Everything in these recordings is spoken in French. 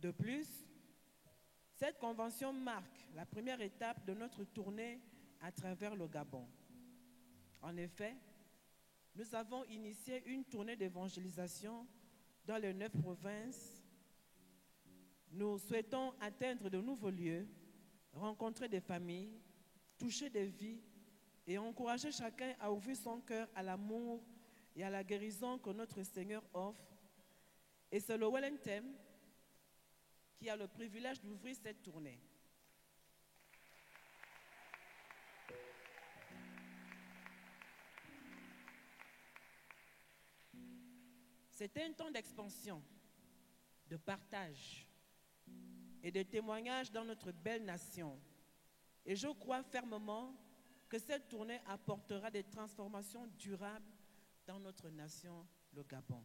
De plus, cette convention marque la première étape de notre tournée à travers le Gabon. En effet, nous avons initié une tournée d'évangélisation dans les 9 provinces. Nous souhaitons atteindre de nouveaux lieux, rencontrer des familles, toucher des vies et encourager chacun à ouvrir son cœur à l'amour et à la guérison que notre Seigneur offre. Et c'est le Wellington qui a le privilège d'ouvrir cette tournée. C'était un temps d'expansion, de partage et de témoignage dans notre belle nation. Et je crois fermement que cette tournée apportera des transformations durables dans notre nation, le Gabon.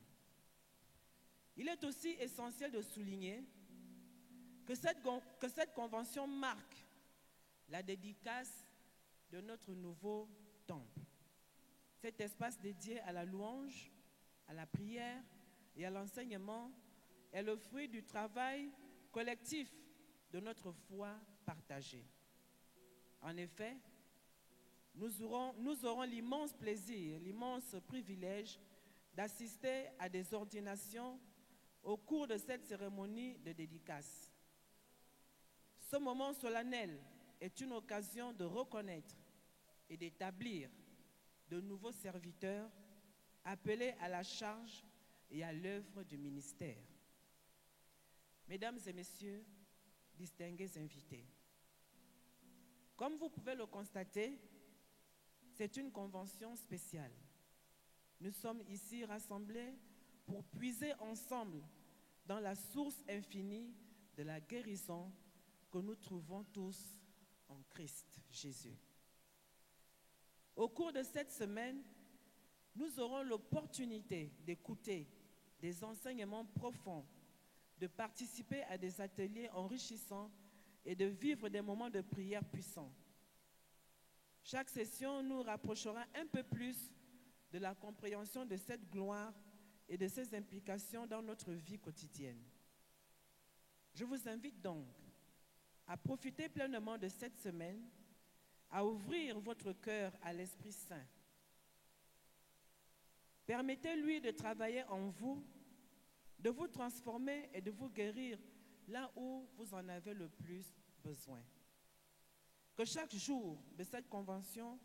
Il est aussi essentiel de souligner que cette convention marque la dédicace de notre nouveau temple. Cet espace dédié à la louange, à la prière et à l'enseignement est le fruit du travail collectif de notre foi partagée. En effet, nous aurons l'immense plaisir, l'immense privilège d'assister à des ordinations au cours de cette cérémonie de dédicace. Ce moment solennel est une occasion de reconnaître et d'établir de nouveaux serviteurs appelés à la charge et à l'œuvre du ministère. Mesdames et messieurs, distingués invités, comme vous pouvez le constater, c'est une convention spéciale. Nous sommes ici rassemblés pour puiser ensemble dans la source infinie de la guérison que nous trouvons tous en Christ Jésus. Au cours de cette semaine, nous aurons l'opportunité d'écouter des enseignements profonds, de participer à des ateliers enrichissants et de vivre des moments de prière puissants. Chaque session nous rapprochera un peu plus de la compréhension de cette gloire et de ses implications dans notre vie quotidienne. Je vous invite donc à profiter pleinement de cette semaine, à ouvrir votre cœur à l'Esprit Saint. Permettez-lui de travailler en vous, de vous transformer et de vous guérir là où vous en avez le plus besoin. Que chaque jour de cette convention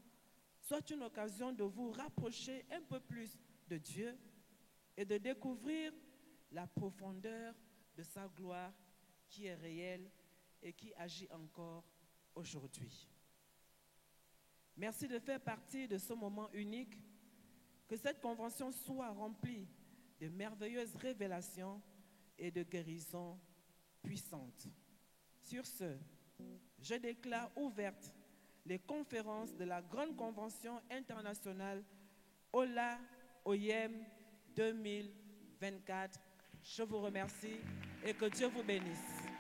soit une occasion de vous rapprocher un peu plus de Dieu et de découvrir la profondeur de sa gloire qui est réelle et qui agit encore aujourd'hui. Merci de faire partie de ce moment unique. Que cette convention soit remplie de merveilleuses révélations et de guérisons puissantes. Sur ce, je déclare ouvertes les conférences de la Grande Convention internationale Ola Oyem 2024. Je vous remercie et que Dieu vous bénisse.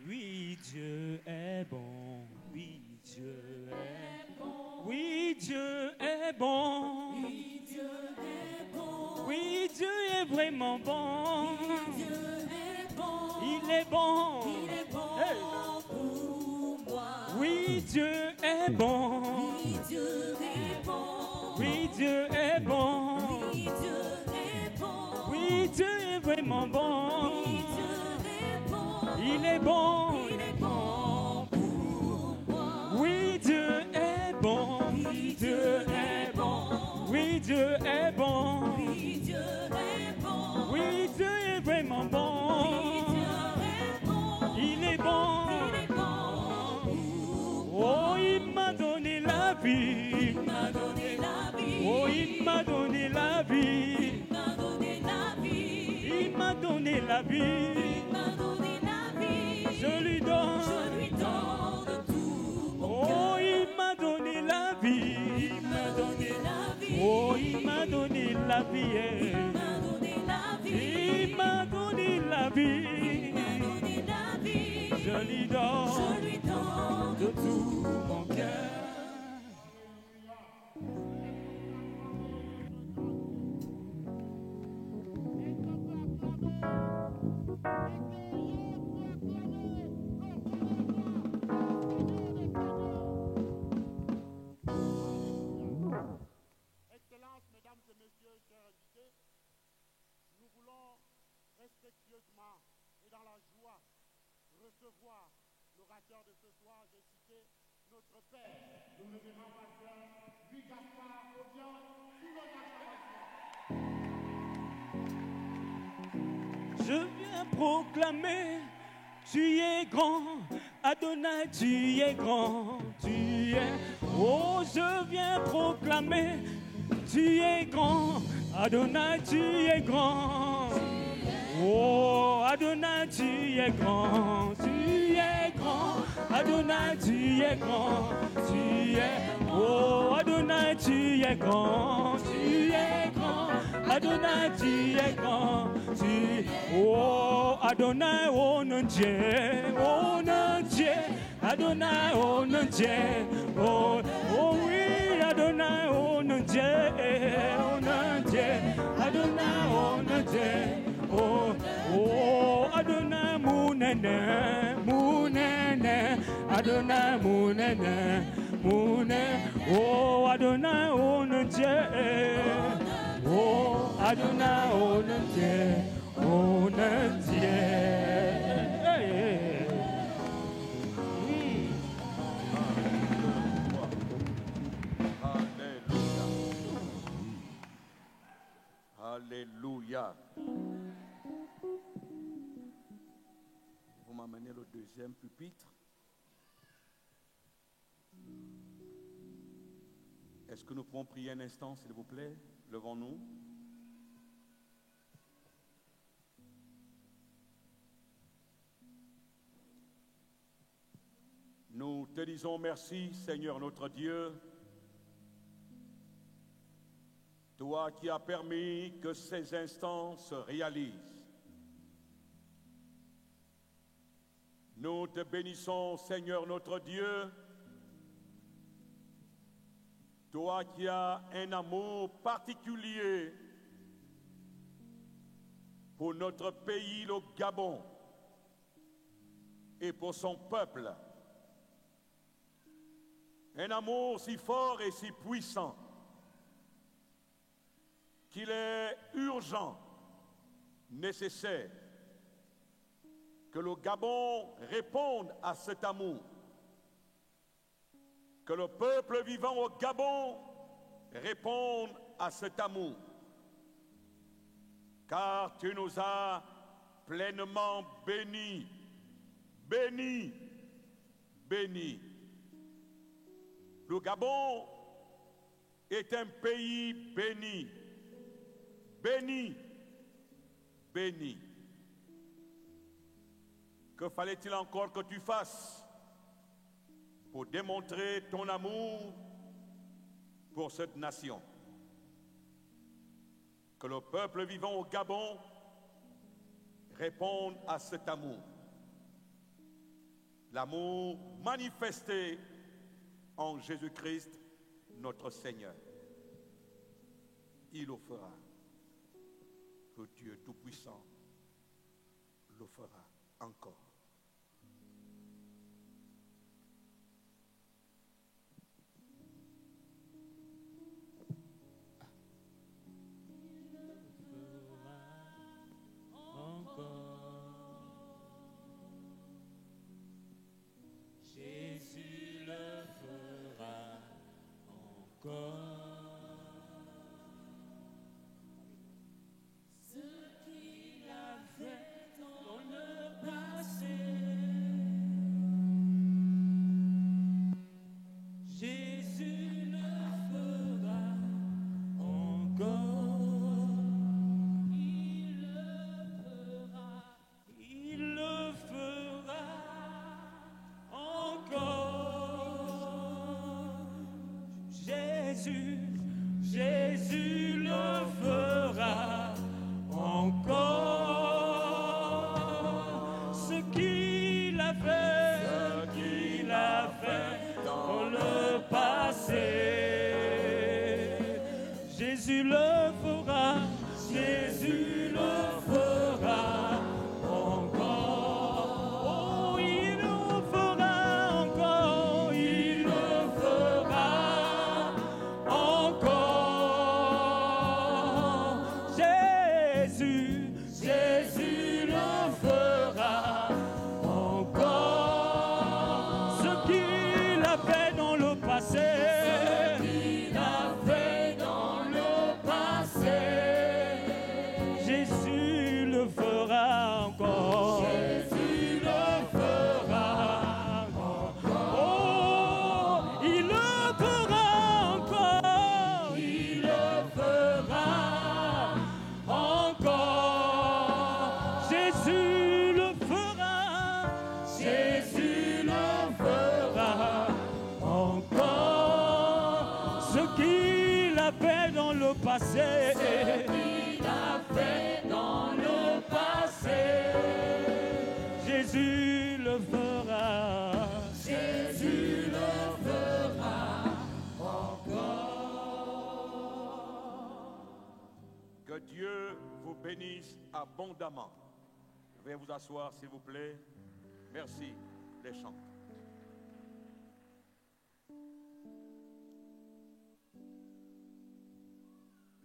Oui, Dieu est bon. Oui, Dieu est bon. Oui, Dieu est bon. Oui, Dieu est bon. Oui, Dieu est vraiment bon. Oui, Dieu est bon. Il est bon. Il est bon Hey. pour moi. Oui, Dieu est bon. Oui, Dieu est bon. Oui, Dieu est bon. Oui, Dieu est bon. Oui, Dieu est vraiment bon. Oui, Dieu est bon. Il est bon. Il est bon pour moi. Oui, Dieu est bon. Oui, Dieu est bon. Oui, Dieu est bon. Oui, Dieu est bon. Oui, Dieu est vraiment bon. Oui, Dieu est bon. Il est bon. Il est bon pour Oh, il m'a donné la vie. Il m'a donné la vie. Oh, il m'a donné la vie. Il m'a donné la vie. Il m'a donné la vie. Il m'a donné la Excellences, mesdames et messieurs, chers invités, nous voulons respectueusement et dans la joie recevoir l'orateur de ce soir. J'ai cité notre père, le révérend pasteur Louis Gaspard Odion, sous nos acclamations. Je viens proclamer, tu es grand, Adonai, tu es grand, tu es. Oh, je viens proclamer, tu es grand, Adonai, tu es grand. Oh, Adonai, tu es grand, tu es grand, Adonai, tu es grand, tu es. Oh, Adonai, tu es grand, tu es grand, Adonai, tu es grand, tu. Oh, Adonai, oh non Dieu, oh non Dieu, Adonai, oh non Dieu, oh, oh oui, Adonai, oh non Dieu, oh non Dieu, Adonai, oh non Dieu. Oh, oh, Adonai, Mounene, Mounene, Adonai, Mounene, Mounene, oh, Adonai, oh, non Dieu, oh, Adonai, oh, non Dieu, oh, non Dieu. Alléluia. Vous m'amenez le deuxième pupitre. Est-ce que nous pouvons prier un instant, s'il vous plaît? Levons-nous. Nous te disons merci, Seigneur notre Dieu. Toi qui as permis que ces instants se réalisent. Nous te bénissons, Seigneur notre Dieu. Toi qui as un amour particulier pour notre pays, le Gabon, et pour son peuple. Un amour si fort et si puissant qu'il est urgent, nécessaire, que le Gabon réponde à cet amour, que le peuple vivant au Gabon réponde à cet amour, car tu nous as pleinement bénis, bénis, bénis. Le Gabon est un pays béni, béni, béni. Que fallait-il encore que tu fasses pour démontrer ton amour pour cette nation? Que le peuple vivant au Gabon réponde à cet amour. L'amour manifesté en Jésus-Christ, notre Seigneur. Il le fera. Le Dieu Tout-Puissant le fera encore. Jésus le fera encore. Ce qu'il a fait dans le passé. Jésus le fera encore. Il le fera encore. Jésus, Jésus le fera encore. Ce qu'il a fait dans le passé. Jésus le fera, Jésus le fera encore. Jésus le fera. Jésus le fera. Que Dieu vous bénisse abondamment. Veuillez vous asseoir, s'il vous plaît. Merci, les chants.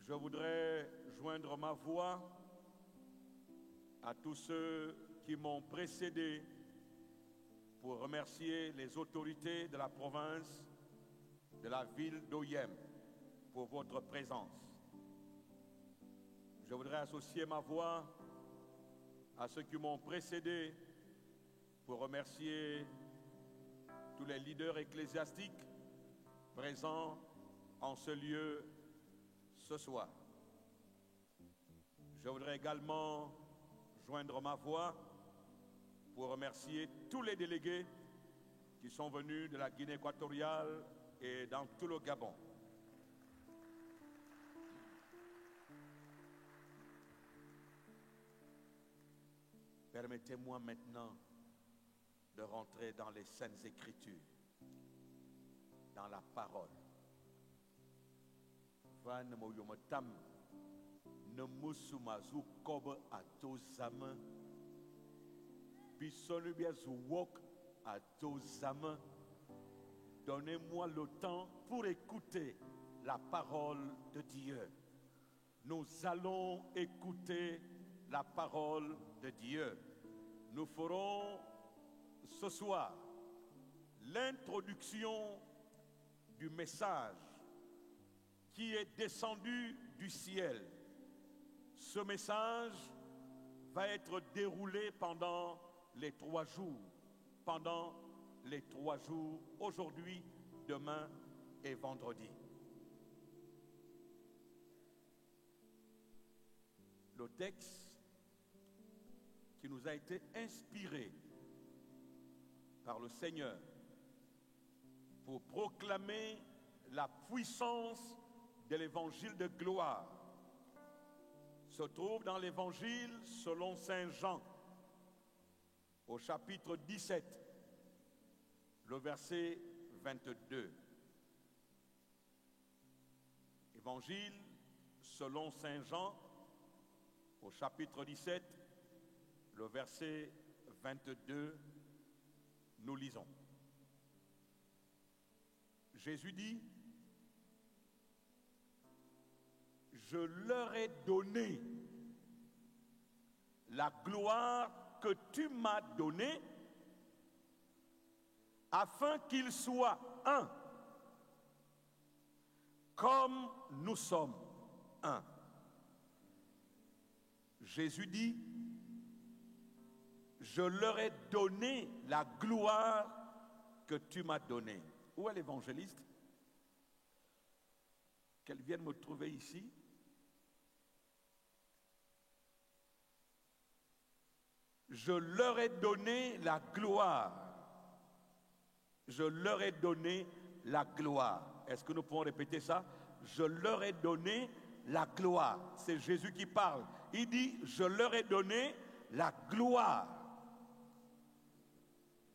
Je voudrais joindre ma voix à tous ceux qui m'ont précédé pour remercier les autorités de la province, de la ville d'Oyem pour votre présence. Je voudrais associer ma voix à ceux qui m'ont précédé pour remercier tous les leaders ecclésiastiques présents en ce lieu ce soir. Je voudrais également joindre ma voix pour remercier tous les délégués qui sont venus de la Guinée équatoriale et dans tout le Gabon. Permettez-moi maintenant de rentrer dans les Saintes Écritures, dans la parole. Van moyomotam ne musumazu kobe atozama bisonu biazu wok atozama. Donnez-moi le temps pour écouter la parole de Dieu. Nous allons écouter la parole de Dieu. Nous ferons ce soir l'introduction du message qui est descendu du ciel. Ce message va être déroulé pendant les 3 jours. Pendant les 3 jours, aujourd'hui, demain et vendredi. Le texte qui nous a été inspiré par le Seigneur pour proclamer la puissance de l'évangile de gloire se trouve dans l'évangile selon Saint Jean, au chapitre 17, le verset 22. Évangile selon Saint Jean, au chapitre 17, le verset 22, nous lisons. Jésus dit: je leur ai donné la gloire que tu m'as donnée, afin qu'ils soient un, comme nous sommes un. Jésus dit: je leur ai donné la gloire que tu m'as donnée. Où est l'évangéliste? Qu'elle vienne me trouver ici. Je leur ai donné la gloire. Je leur ai donné la gloire. Est-ce que nous pouvons répéter ça? Je leur ai donné la gloire. C'est Jésus qui parle. Il dit: je leur ai donné la gloire.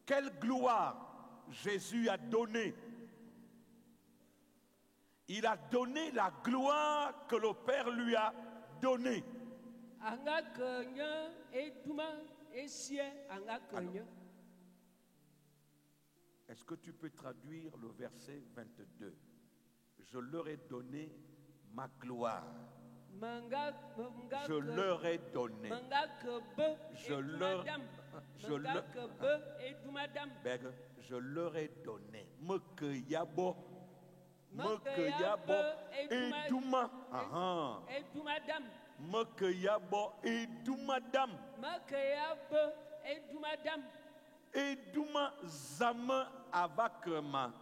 Quelle gloire Jésus a donné? Il a donné la gloire que le Père lui a donnée. Est-ce que tu peux traduire le verset 22? Je leur ai donné ma gloire. Je leur ai donné. Je leur ai donné. Mekeyabo. Mekeyabo eduma. Aha. Mekeyabo edumadam. Eduma zame avakrema.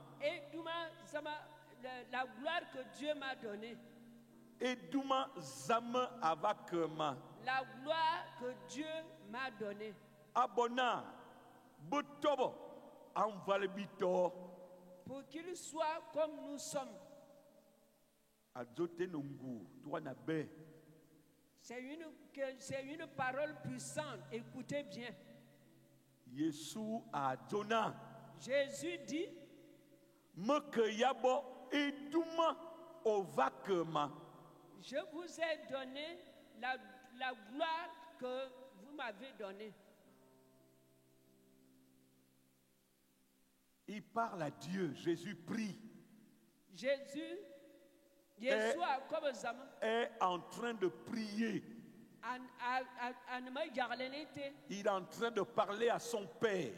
La gloire que Dieu m'a donnée. Eduma zame avakrema. La gloire que Dieu m'a donnée. Abona botobo anvalbito. Pour qu'il soit comme nous sommes. Azote nungu tuana be. C'est une parole puissante. Écoutez bien. Yesu adona. Jésus dit, Meke yabo eduma ovakema. je vous ai donné la gloire que vous m'avez donnée. Il parle à Dieu. Jésus prie. Jésus, Yeshua comme Zama, Est en train de prier. Il est en train de parler à son Père.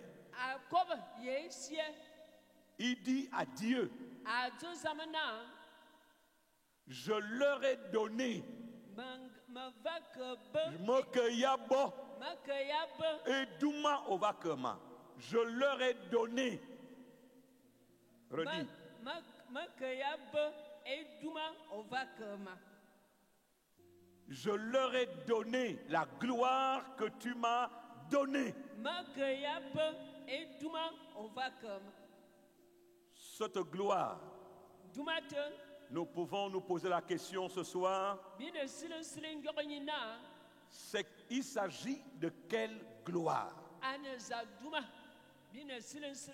Il dit à Dieu, je leur ai donné Mokeyabo et Douma Ovakema. Je leur ai donné. Redis. Je leur ai donné la gloire que tu m'as donnée. Cette gloire, nous pouvons nous poser la question ce soir. Il s'agit de quelle gloire?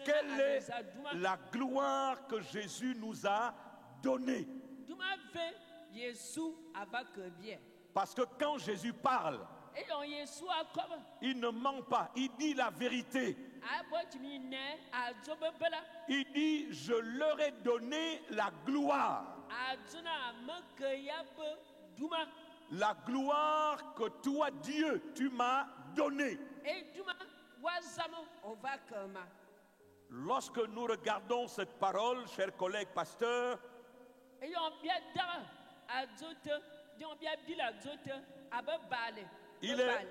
Quelle est la gloire que Jésus nous a donnée? Parce que quand Jésus parle, il ne ment pas, il dit la vérité. Il dit, je leur ai donné la gloire. La gloire que toi, Dieu, tu m'as donnée. Lorsque nous regardons cette parole, chers collègues pasteurs, il est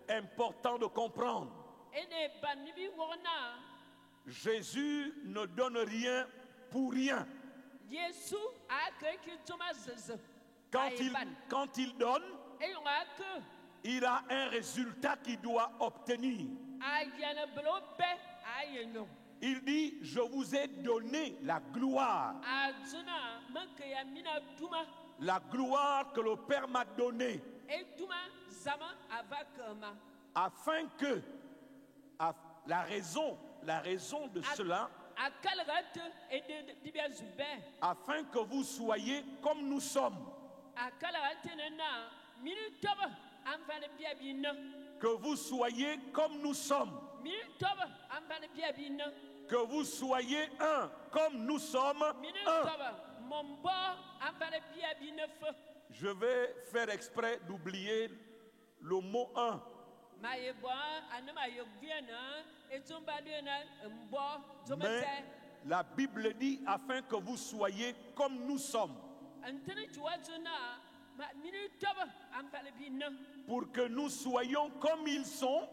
important de comprendre. Jésus ne donne rien pour rien. Quand il donne, il a un résultat qu'il doit obtenir. Il dit, je vous ai donné la gloire. La gloire que le Père m'a donnée. Afin que, la raison de cela, afin que vous soyez comme nous sommes. Que vous soyez comme nous sommes. Que vous soyez un comme nous sommes un. Je vais faire exprès d'oublier le mot un. Mais la Bible dit afin que vous soyez comme nous sommes. Pour que nous soyons comme ils sont,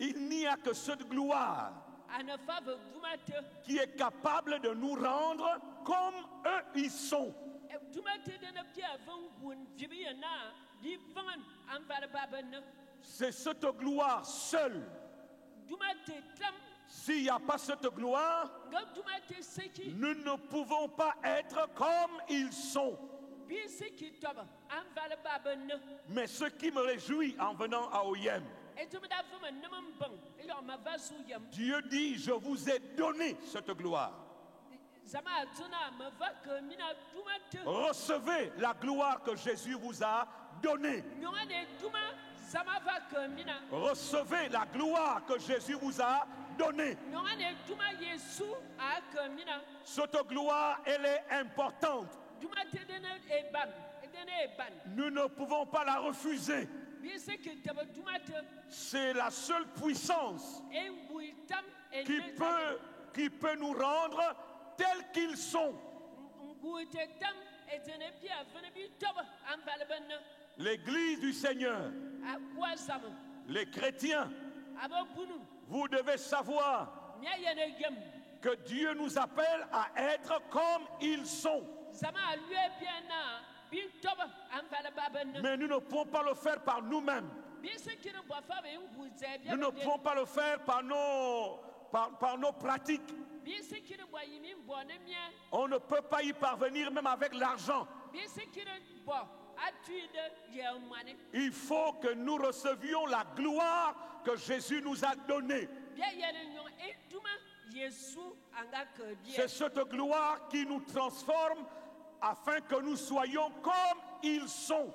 il n'y a que cette gloire qui est capable de nous rendre comme eux ils sont. C'est cette gloire seule. S'il n'y a pas cette gloire, nous ne pouvons pas être comme ils sont. Mais ce qui me réjouit en venant à Oyem, Dieu dit, je vous ai donné cette gloire. Recevez la gloire que Jésus vous a donnée. Recevez la gloire que Jésus vous a donnée. Cette gloire, elle est importante. Nous ne pouvons pas la refuser. C'est la seule puissance qui peut nous rendre tels qu'ils sont. L'Église du Seigneur, les chrétiens, vous devez savoir que Dieu nous appelle à être comme ils sont. Mais nous ne pouvons pas le faire par nous-mêmes. Nous ne pouvons pas le faire par nos pratiques. On ne peut pas y parvenir même avec l'argent. Il faut que nous recevions la gloire que Jésus nous a donnée. C'est cette gloire qui nous transforme afin que nous soyons comme ils sont.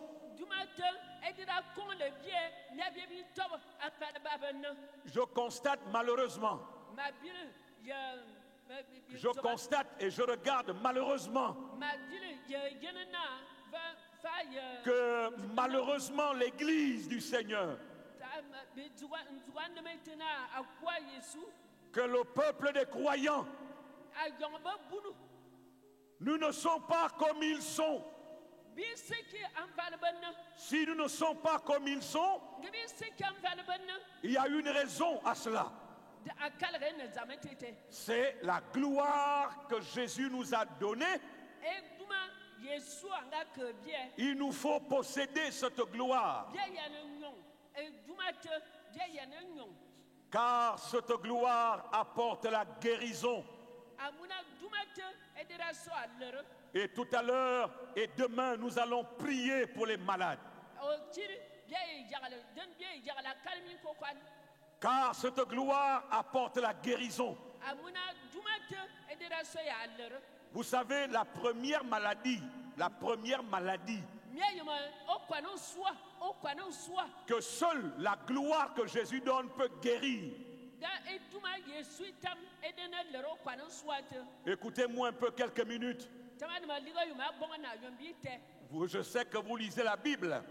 Je constate malheureusement, je constate et je regarde malheureusement que malheureusement l'Église du Seigneur, que le peuple des croyants, nous ne sommes pas comme ils sont. Si nous ne sommes pas comme ils sont, il y a une raison à cela. C'est la gloire que Jésus nous a donnée. Il nous faut posséder cette gloire. Car cette gloire apporte la guérison. Et tout à l'heure et demain, nous allons prier pour les malades. Car cette gloire apporte la guérison. Vous savez, la première maladie que seule la gloire que Jésus donne peut guérir. Écoutez-moi un peu quelques minutes. Je sais que vous lisez la Bible.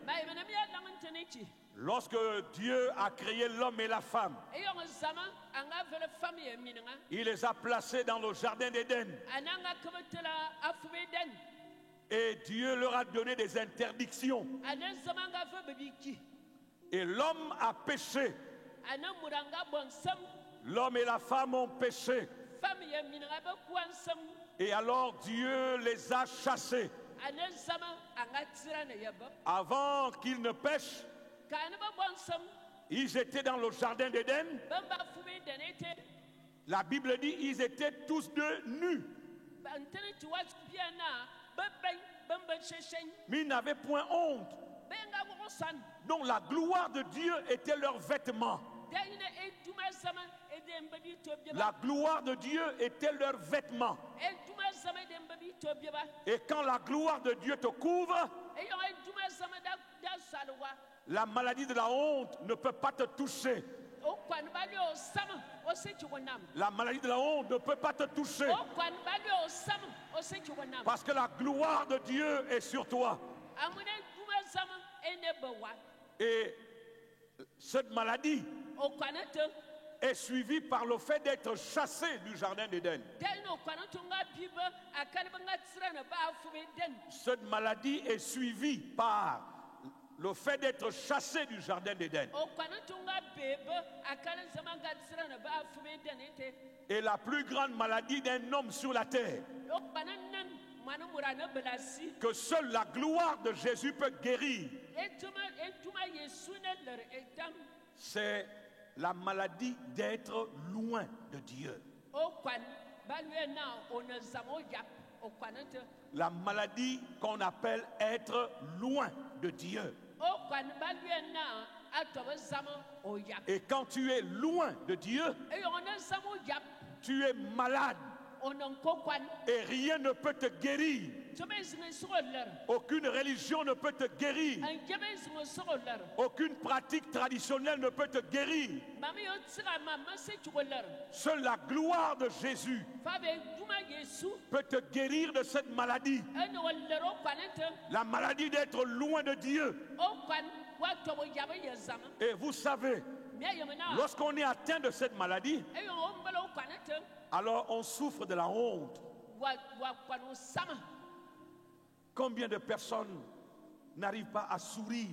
Lorsque Dieu a créé l'homme et la femme, il les a placés dans le jardin d'Éden. Et Dieu leur a donné des interdictions. Et l'homme a péché. L'homme et la femme ont péché. Et alors Dieu les a chassés. Avant qu'ils ne pêchent, ils étaient dans le jardin d'Éden. La Bible dit ils étaient tous deux nus. Mais ils n'avaient point honte. Donc la gloire de Dieu était leur vêtement. La gloire de Dieu était leur vêtement. Et quand la gloire de Dieu te couvre, la maladie de la honte ne peut pas te toucher. La maladie de la honte ne peut pas te toucher. Parce que la gloire de Dieu est sur toi. Et cette maladie est suivie par le fait d'être chassé du jardin d'Éden. Cette maladie est suivie par le fait d'être chassé du jardin d'Éden. Et la plus grande maladie d'un homme sur la terre, que seule la gloire de Jésus peut guérir, c'est la maladie d'être loin de Dieu. La maladie qu'on appelle être loin de Dieu. Et quand tu es loin de Dieu, tu es malade. Et rien ne peut te guérir. Aucune religion ne peut te guérir. Aucune pratique traditionnelle ne peut te guérir. Seule la gloire de Jésus peut te guérir de cette maladie. La maladie d'être loin de Dieu. Et vous savez, lorsqu'on est atteint de cette maladie, alors on souffre de la honte. Combien de personnes n'arrivent pas à sourire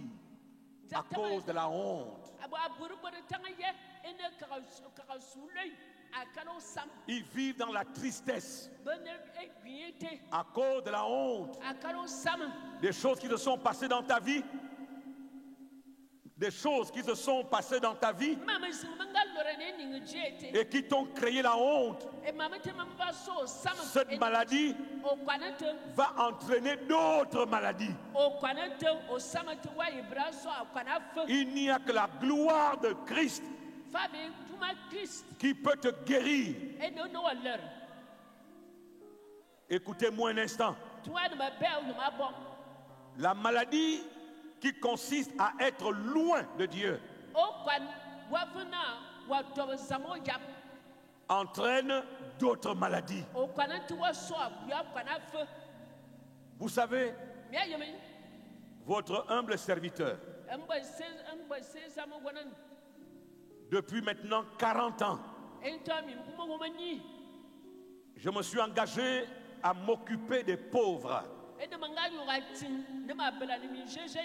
à cause de la honte? Ils vivent dans la tristesse à cause de la honte. Des choses qui se sont passées dans ta vie, des choses qui se sont passées dans ta vie mama zimanga lorene ningu jete et qui t'ont créé la honte, e mama te mamba so sama cette maladie o kwanate va entraîner d'autres maladies. o kwanate o sama te wa ibra so akwana fe Il n'y a que la gloire de Christ fabe tuma Christ qui peut te guérir. e no no walor Écoutez-moi un instant. tuwa no ma bel no ma bon La maladie qui consiste à être loin de Dieu o kwan wa funa wa to zamo jap entraîne d'autres maladies. o kwanate wa so akwa kwana fe Vous savez, mi ayemi votre humble serviteur, mba se sama wonan depuis maintenant 40 ans, ento mi kuma womani je me suis engagé à m'occuper des pauvres. e de manga yoga tin de ma bela ni mi jeje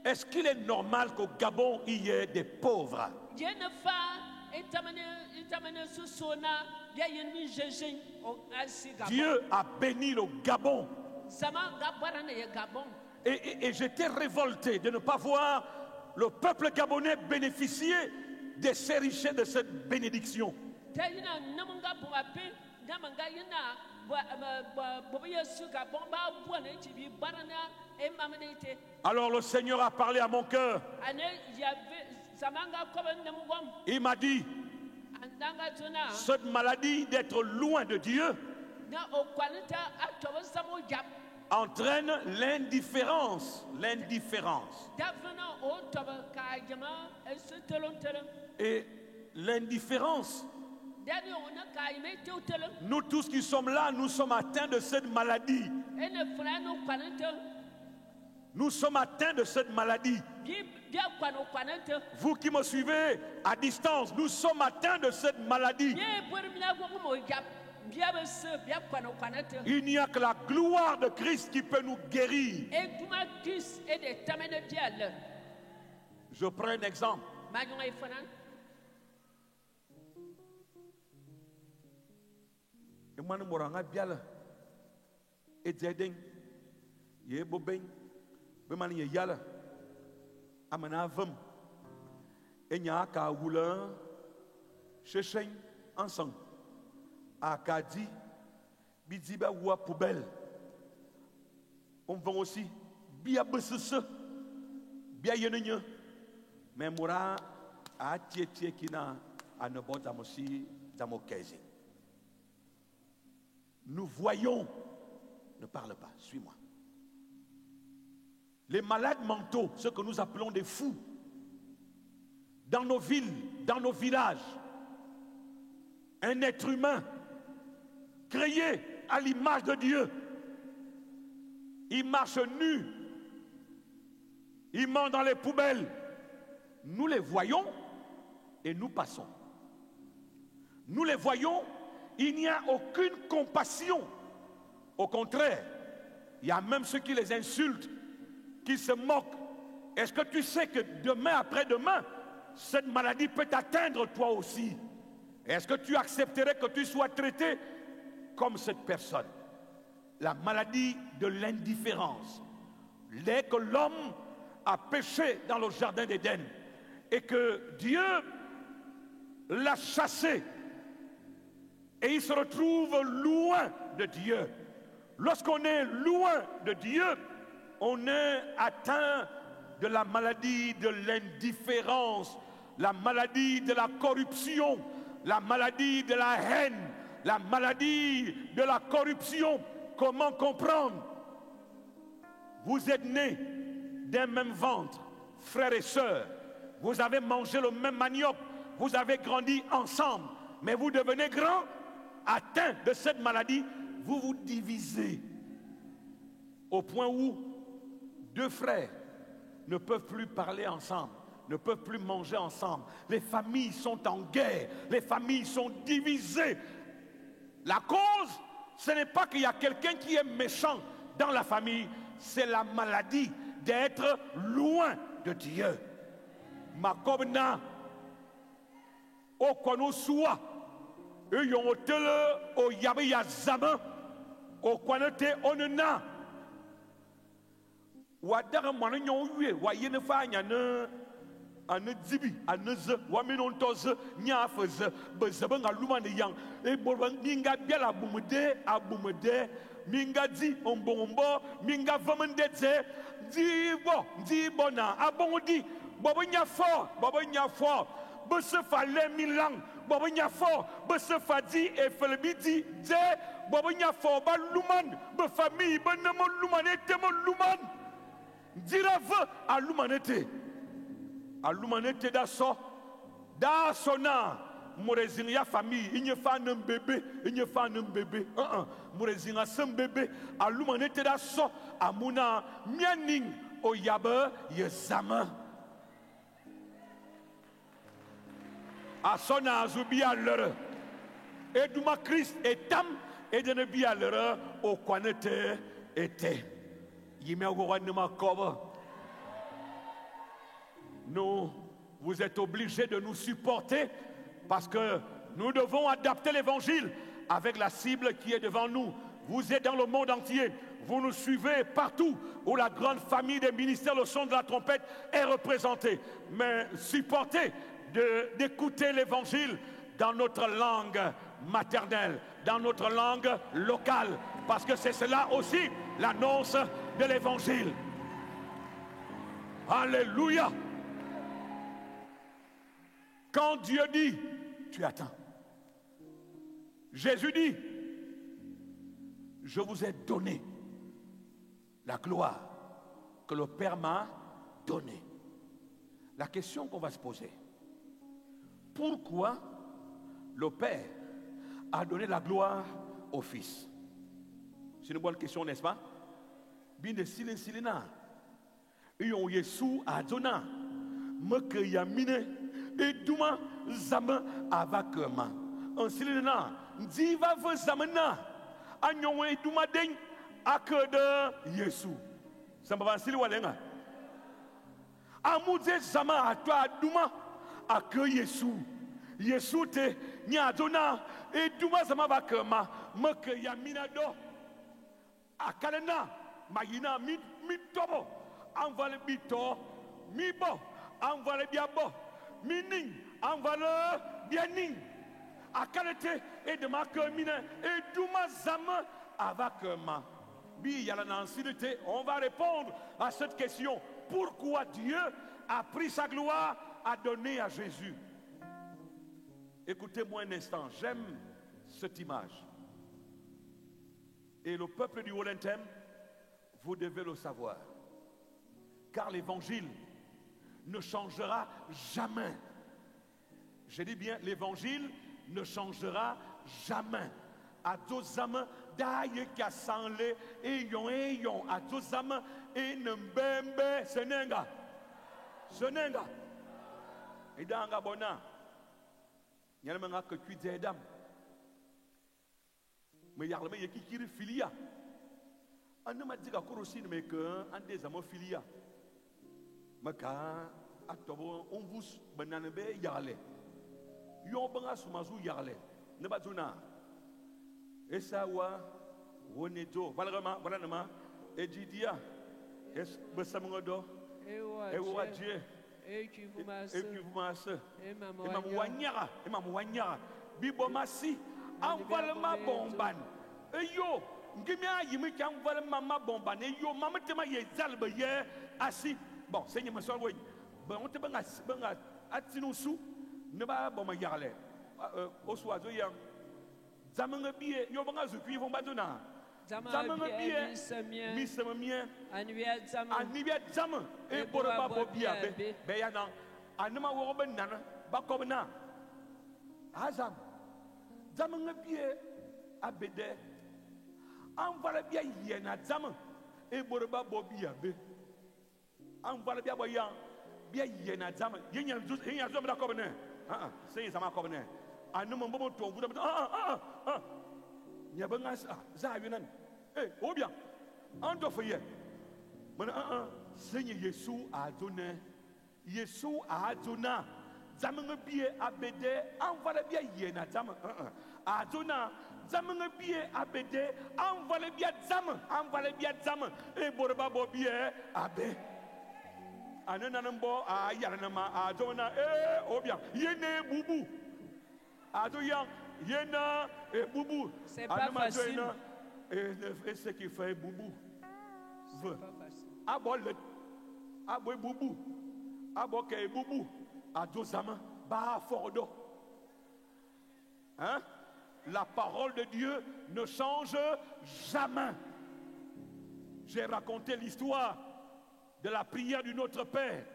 Est-ce qu'il est normal qu'au Gabon, il y ait des pauvres? je ne fa etamane susona ya yen mi jeje o asiga Dieu a béni le Gabon. sama gabara ne gabon Et j'étais révolté de ne pas voir le peuple gabonais bénéficier de ces richesses, de cette bénédiction. tayina namunga buape namanga yina bo yesu gabon ba buana tibi barana e mamanete Alors le Seigneur a parlé à mon cœur. ane yave samanga koben namugom Il m'a dit, andanga tuna cette maladie d'être loin de Dieu na o kwanita atobo samo jap entraîne l'indifférence. L'indifférence. dafna o tobo ka jama esu telon telon Et l'indifférence, dani ona ka ime te telon nous tous qui sommes là, nous sommes atteints de cette maladie. ene frano kwanita Nous sommes atteints de cette maladie. dia kwanita Vous qui me suivez à distance, nous sommes atteints de cette maladie. ye bormina go mo jap bia bese bia kwanita Il n'y a que la gloire de Christ qui peut nous guérir. e tuma kis e de tamene dial Je prends un exemple. ma nyonga ifana Emmanuel Moranga biala. Edzedeng. Ye bobeng. Bemani ye yala. Amana vem. Enya ka wula. Checheng ensemble. Akadi. Bidiba wa poubelle. On vend aussi. Bia besese. Bia yenenye. Mais mora a tietie kina a ne bon damosi damokezi. Nous voyons, ne parle pas, suis-moi. Les malades mentaux, ceux que nous appelons des fous, dans nos villes, dans nos villages, un être humain créé à l'image de Dieu, il marche nu, il ment dans les poubelles. Nous les voyons et nous passons. Nous les voyons. Il n'y a aucune compassion. Au contraire, il y a même ceux qui les insultent, qui se moquent. Est-ce que tu sais que demain après-demain, cette maladie peut t'atteindre toi aussi? Est-ce que tu accepterais que tu sois traité comme cette personne? La maladie de l'indifférence. Dès que l'homme a péché dans le jardin d'Éden et que Dieu l'a chassé, et il se retrouve loin de Dieu. Lorsqu'on est loin de Dieu, on est atteint de la maladie de l'indifférence, la maladie de la corruption, la maladie de la haine, la maladie de la corruption. Comment comprendre? Vous êtes nés d'un même ventre, frères et sœurs. Vous avez mangé le même manioc, vous avez grandi ensemble, mais vous devenez grands, atteints de cette maladie, vous vous divisez au point où deux frères ne peuvent plus parler ensemble, ne peuvent plus manger ensemble. Les familles sont en guerre, les familles sont divisées. La cause, ce n'est pas qu'il y a quelqu'un qui est méchant dans la famille, c'est la maladie d'être loin de Dieu. Makobna, okono soa, yon otele o yabe ya zama, okwanote onena. Wadara mwana nyon yue, wayene fa nyane ane dibi ane ze wamino ntoze nya feze bezebe nga luma ne yang e borba minga biala abumede minga di ombombo minga vamendete di bona abongodi bobo nya fo bese fale milang bobo nya fo bese fadi e felbidi de bobo nya fo ba luman be famille be nemo lumanete mo luman dirave a lumanete da so na morezin ya famille inye fa nan bébé morezin asem bébé a lumanete da so amuna mianing oyabe yezama asona azubi alere eduma Christ etam edene bi alere o kwanete ete yime ogoranema koba. Nous, vous êtes obligés de nous supporter parce que nous devons adapter l'évangile avec la cible qui est devant nous. Vous êtes dans le monde entier. Vous nous suivez partout où la grande famille des ministères, le son de la trompette est représentée. Mais supportez d'écouter l'évangile dans notre langue maternelle, dans notre langue locale, parce que c'est cela aussi l'annonce de l'évangile. Alléluia. Quand Dieu dit, tu attends. Jésus dit, je vous ai donné la gloire que le Père m'a donnée. La question qu'on va se poser, pourquoi le Père a donné la gloire au Fils? C'est une bonne question, n'est-ce pas? Bien de silena. Et on Yesu a donné me que yamine et douma zama avakema. En silena, diva ve zamana. Anyon et douma den akede Yesu. Ça me va siliwalenga. Amuze zama a toi douma akede Yesu. Yesu te nyadona et douma zama vakema me que yamina do. Akalena mayina mi tobo. Envoie bito, mi bo, envoie biabo, mi ning, envoie bien ning. A qualité et de ma commune et d'où ma zame avec ma. Bi yala nancilité, on va répondre à cette question. Pourquoi Dieu a pris sa gloire à donner à Jésus? Écoutez-moi un instant, j'aime cette image. Et le peuple du Wallenthem, vous devez le savoir. Car l'évangile ne changera jamais. Je dis bien, l'évangile ne changera jamais. À deux âmes, d'ailleurs qu'à s'enlever, ayons, à deux âmes, et ne mbembe, senenga. Et dans la bonne, il y a un moment que tu dis, dame. Mais il y a un moment qui est filia. On ne m'a dit qu'à Korosin, mais qu'un des amours filia. Maka atobo on vous bananebe yale yo banga sumazu yale ne bazuna esawa woneto valanama ejidia es besamongodo ewa Dieu et qui vous masse et mamu wanyara bibomasi envalema bomban eyo ngimia yimi kan valema bomban eyo mamatema yezalbe ye asi. Bon, Seigneur, me sois bon, on te benga atinusu ne ba bon ma yarle au soiseau yan zamanga biye yo benga zuki vont badona zamanga biye misemien anibia zam e borba bobia be yana anuma wo ben nana ba kobna azam zamanga biye abede envala biya yena zam e borba bobia be envoie bien boyan bien yena zama yenya zo mda kobne c'est ça ma kobne anu mo mo to vous nya banga za yunan bien en do foye mon Seigneur Yesu a donné zama bien abede envoie bien yena zama a donné zama bien abede envoie bien zama et borba bobie abe. ananambo a yaranama a dona obia yene bubu adoya yena bubu C'est pas facile. et ce qui fait boubou C'est pas facile. abo boubou abo ke boubou adozama ba fordo. Hein? La parole de Dieu ne change jamais. J'ai raconté l'histoire de la prière du Notre Père,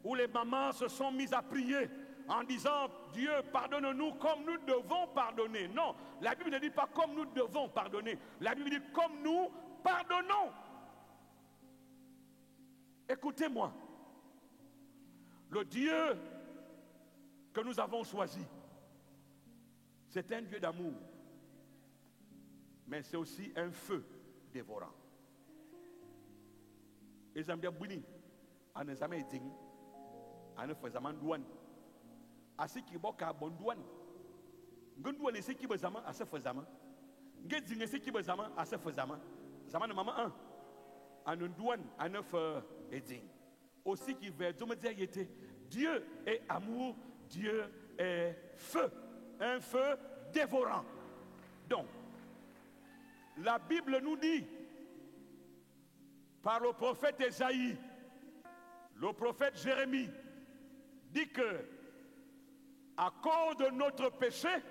où les mamans se sont mises à prier en disant Dieu pardonne-nous comme nous devons pardonner. Non, la Bible ne dit pas comme nous devons pardonner. La Bible dit comme nous pardonnons. Écoutez-moi, le Dieu que nous avons choisi, c'est un Dieu d'amour, mais c'est aussi un feu dévorant. Et Zambia Bouni, en examen ding, en faisant douane. Asi qui boka bon douane. Gondouane c'est qui bezama à ce faisama. Ngeding c'est qui bezama à ce faisama. Zaman maman 1. En douane, en eding. Aussi qui veut dire Dieu est amour, Dieu est feu. Un feu dévorant. Donc, la Bible nous dit, par le prophète Ésaïe, le prophète Jérémie, dit que, à cause de notre péché,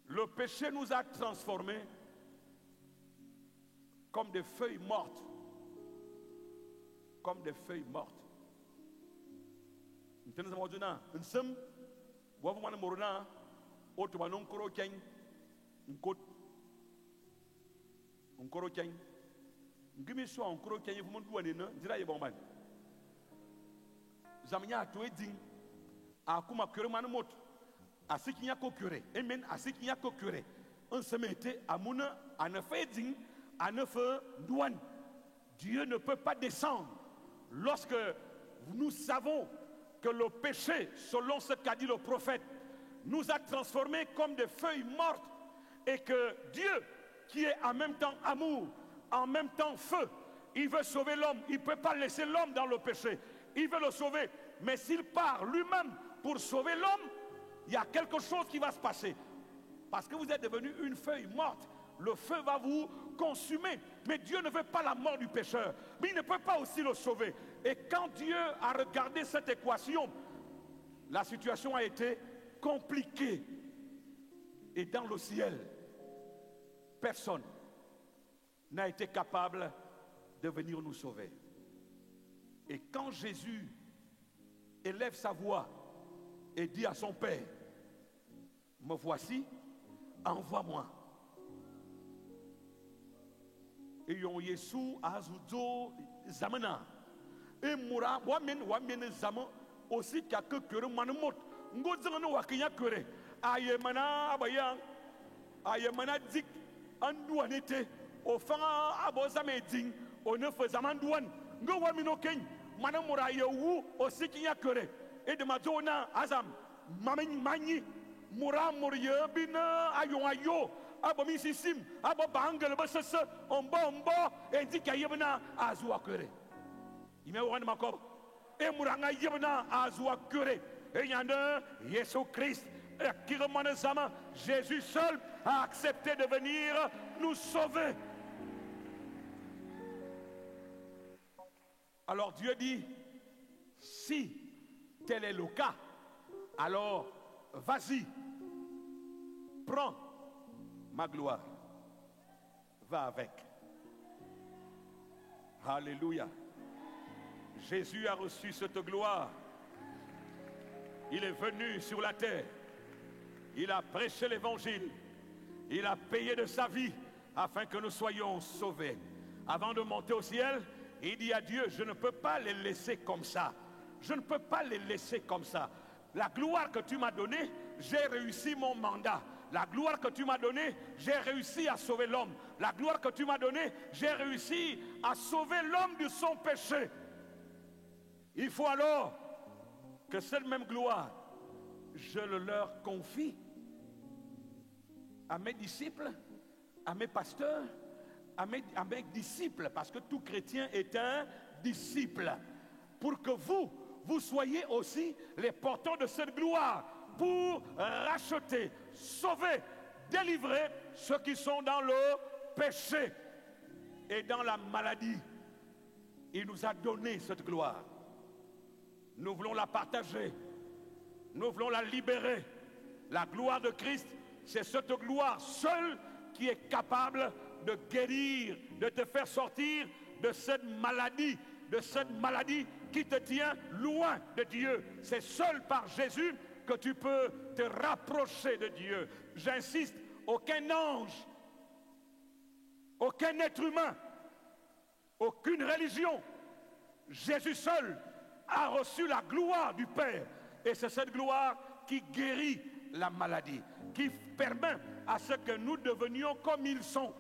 le péché nous a transformés comme des feuilles mortes. Comme des feuilles mortes. Wavumana morona otumanon koro ken nkot nkoro ken ngimi so nkoro ken yefum duwane na ndira ye bomban zamnya to edin akuma kure man mot asikinya ko kure amen asikinya ko kure on se mettait amuna anafa edin anafa douane. Dieu ne peut pas descendre lorsque nous savons que le péché, selon ce qu'a dit le prophète, nous a transformés comme des feuilles mortes et que Dieu, qui est en même temps amour, en même temps feu, il veut sauver l'homme. Il ne peut pas laisser l'homme dans le péché. Il veut le sauver. Mais s'il part lui-même pour sauver l'homme, il y a quelque chose qui va se passer. Parce que vous êtes devenu une feuille morte. Le feu va vous consumer. Mais Dieu ne veut pas la mort du pécheur. Mais il ne peut pas aussi le sauver. Et quand Dieu a regardé cette équation, la situation a été compliquée. Et dans le ciel, personne n'a été capable de venir nous sauver. Et quand Jésus élève sa voix et dit à son Père, me voici, envoie-moi. Et yon Yesu azuzo zamana. Et moura wamen zaman aussi qu'à que kure manmot. Ngo zangano wakinya kure. Ayemana abayan. Ayemana dik andouanete. Au fin abozame ding. On ne fait zaman douane. Ngo wamino ken. Manamura yewu aussi qu'il y a kure. Et de madonna azam. Mamen mani. Moura mourieux bina ayon ayo. Abo misisim, abo bangel basese, ombo indika yebna azwa kure. Ime wan makob. E muranga yebna azwa kure. Et yanda Jésus Christ qui remane zama, Jésus seul a accepté de venir nous sauver. Alors Dieu dit, si tel est le cas, alors vas-y, prends ma gloire, va avec. Alléluia. Jésus a reçu cette gloire. Il est venu sur la terre. Il a prêché l'évangile. Il a payé de sa vie afin que nous soyons sauvés. Avant de monter au ciel, il dit à Dieu, je ne peux pas les laisser comme ça. Je ne peux pas les laisser comme ça. La gloire que tu m'as donnée, j'ai réussi mon mandat. La gloire que tu m'as donnée, j'ai réussi à sauver l'homme. La gloire que tu m'as donnée, j'ai réussi à sauver l'homme de son péché. Il faut alors que cette même gloire, je le leur confie à mes disciples, à mes pasteurs, à mes disciples, parce que tout chrétien est un disciples, pour que vous soyez aussi les porteurs de cette gloire, pour racheter, sauver, délivrer ceux qui sont dans le péché et dans la maladie. Il nous a donné cette gloire. Nous voulons la partager. Nous voulons la libérer. La gloire de Christ, c'est cette gloire seule qui est capable de guérir, de te faire sortir de cette maladie qui te tient loin de Dieu. C'est seul par Jésus que tu peux te rapprocher de Dieu. J'insiste, aucun ange, aucun être humain, aucune religion, Jésus seul a reçu la gloire du Père. Et c'est cette gloire qui guérit la maladie, qui permet à ce que nous devenions comme ils sont.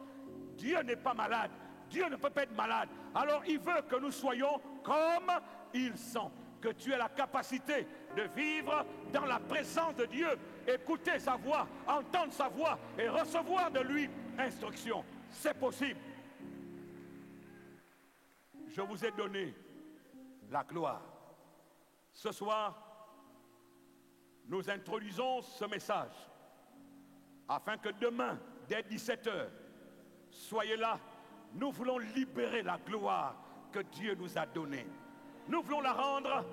Dieu n'est pas malade, Dieu ne peut pas être malade. Alors il veut que nous soyons comme ils sont, que tu aies la capacité de vivre dans la présence de Dieu, écouter sa voix, entendre sa voix et recevoir de lui instruction. C'est possible. Je vous ai donné la gloire. Ce soir, nous introduisons ce message afin que demain, dès 17h, soyez là. Nous voulons libérer la gloire que Dieu nous a donnée. Nous voulons la rendre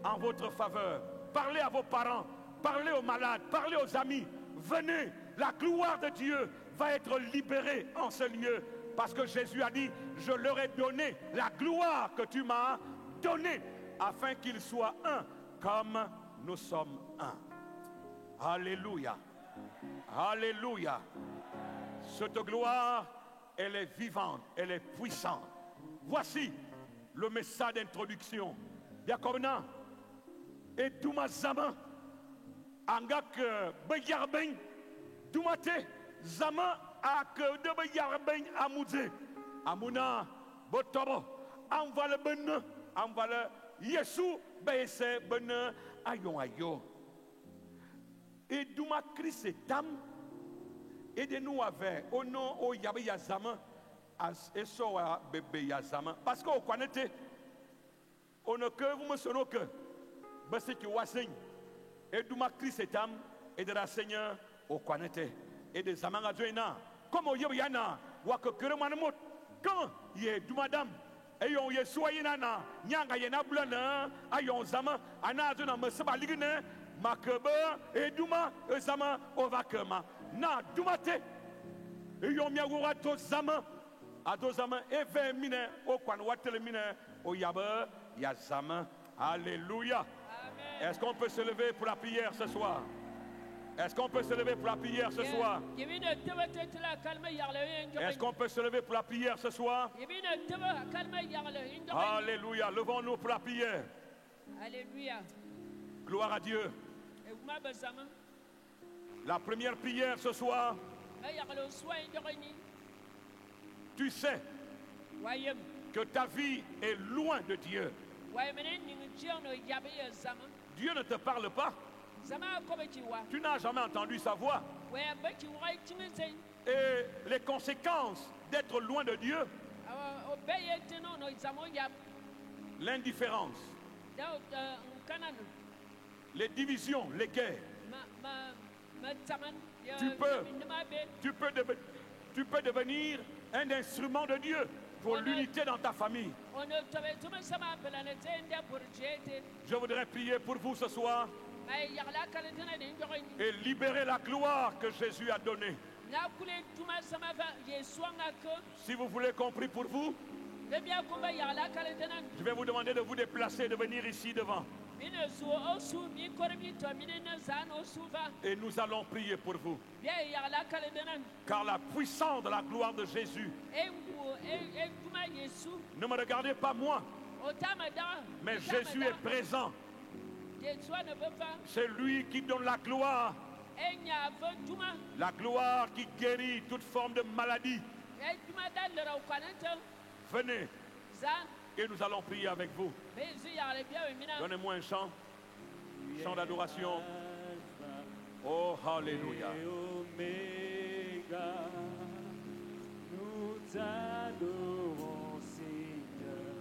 en votre faveur. Parlez à vos parents, parlez aux malades, parlez aux amis. Venez, la gloire de Dieu va être libérée en ce lieu. Parce que Jésus a dit, je leur ai donné la gloire que tu m'as donnée, afin qu'ils soient un, comme nous sommes un. Alléluia. Alléluia. Cette gloire, elle est vivante, elle est puissante. Voici le message d'introduction. Yakomna, et Douma Zama, Angak Bayarben, Doumate, Zama, Ak de Bayarben Amoudze, Amouna, Botobo, Anvale Ben, Anvale Yesu, Baese Ben, Ayon Ayo. Et Douma Christ et Dame, aidez-nous avec, au nom au Yabe Yazama, et so bébé Yazama, parce qu'on connaît, on ne que vous me sonnez que, parce que Wassing, et Douma Christ et Dame, et de la Seigneur, au connaît, et des Amanga Joina, comme au Yabiyana, Waka Kuremanamot, quand il est Douma Dame, et on y est soyena, Nyanga Yena Blana, Ayon Zama, Anazuna Messaba Ligune, Makebe, et Douma, Zama, Ovakema, Na Doumate, et yon Miagoura Tozama, Adozama, et 20 mine, au Kwanwatel mine, au Yabe, Yazama, Alléluia. Est-ce qu'on peut se lever pour la prière ce soir? Est-ce qu'on peut se lever pour la prière ce soir? Est-ce qu'on peut se lever pour la prière ce soir? Alléluia. Levons-nous pour la prière. Alléluia. Gloire à Dieu. La première prière ce soir, tu sais que ta vie est loin de Dieu. Dieu ne te parle pas. Tu n'as jamais entendu sa voix. Et les conséquences d'être loin de Dieu, l'indifférence, les divisions, les guerres. Tu peux devenir un instrument de Dieu pour l'unité dans ta famille. Je voudrais prier pour vous ce soir et libérer la gloire que Jésus a donnée. Si vous voulez qu'on prie pour vous, je vais vous demander de vous déplacer, de venir ici devant. Et nous allons prier pour vous. Car la puissance de la gloire de Jésus, ne me regardez pas moi, mais Jésus est présent. C'est lui qui donne la gloire. La gloire qui guérit toute forme de maladie. Venez et nous allons prier avec vous. Donnez-moi un chant. Chant d'adoration. Oh, Alléluia. Nous t'adorons, Seigneur.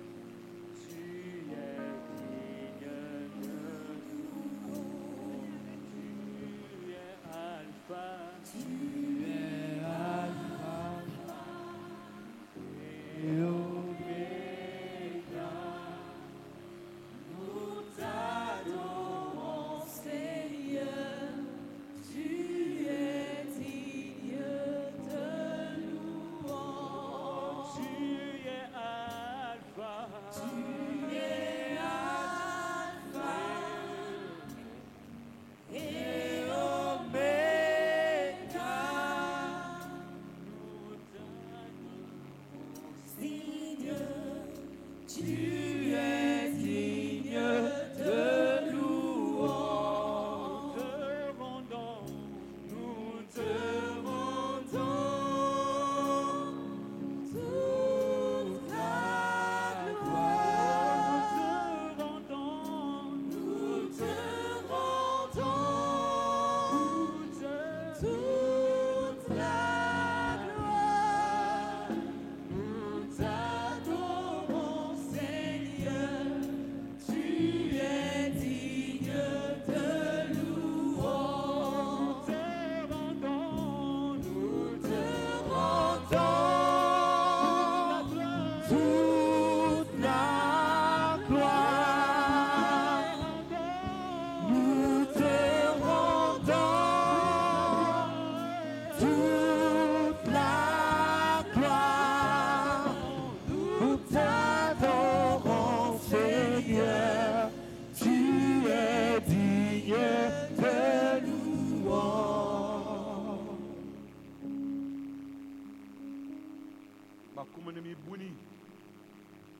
kumunemi buni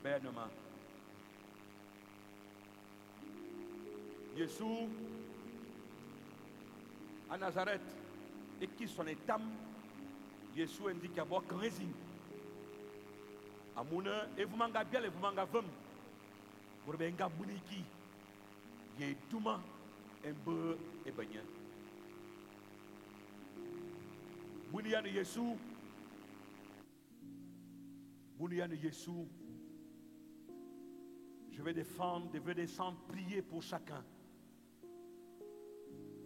benema. Jésus à Nazareth et qui son étam Jésus indique à voir crési. Amuna et vous manga bien et vous manga vam. Pour benga buniki. Ye tuma embe et banya. Buniane Jésus. Buniane Jésus. Je vais descendre, prier pour chacun.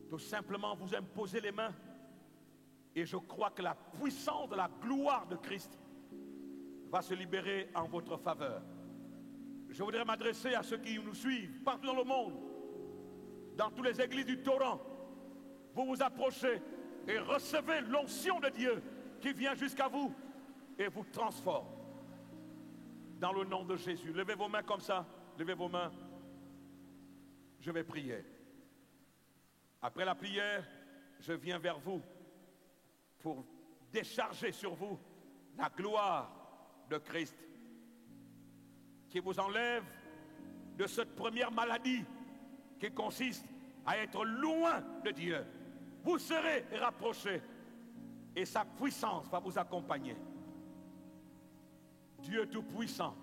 Tout simplement vous imposer les mains. Et je crois que la puissance de la gloire de Christ va se libérer en votre faveur. Je voudrais m'adresser à ceux qui nous suivent partout dans le monde, dans toutes les églises du torrent. Vous vous approchez et recevez l'onction de Dieu qui vient jusqu'à vous et vous transforme. Dans le nom de Jésus, levez vos mains comme ça, levez vos mains. Je vais prier. Après la prière, je viens vers vous pour décharger sur vous la gloire de Christ qui vous enlève de cette première maladie qui consiste à être loin de Dieu. Vous serez rapprochés et sa puissance va vous accompagner. Dieu Tout-Puissant,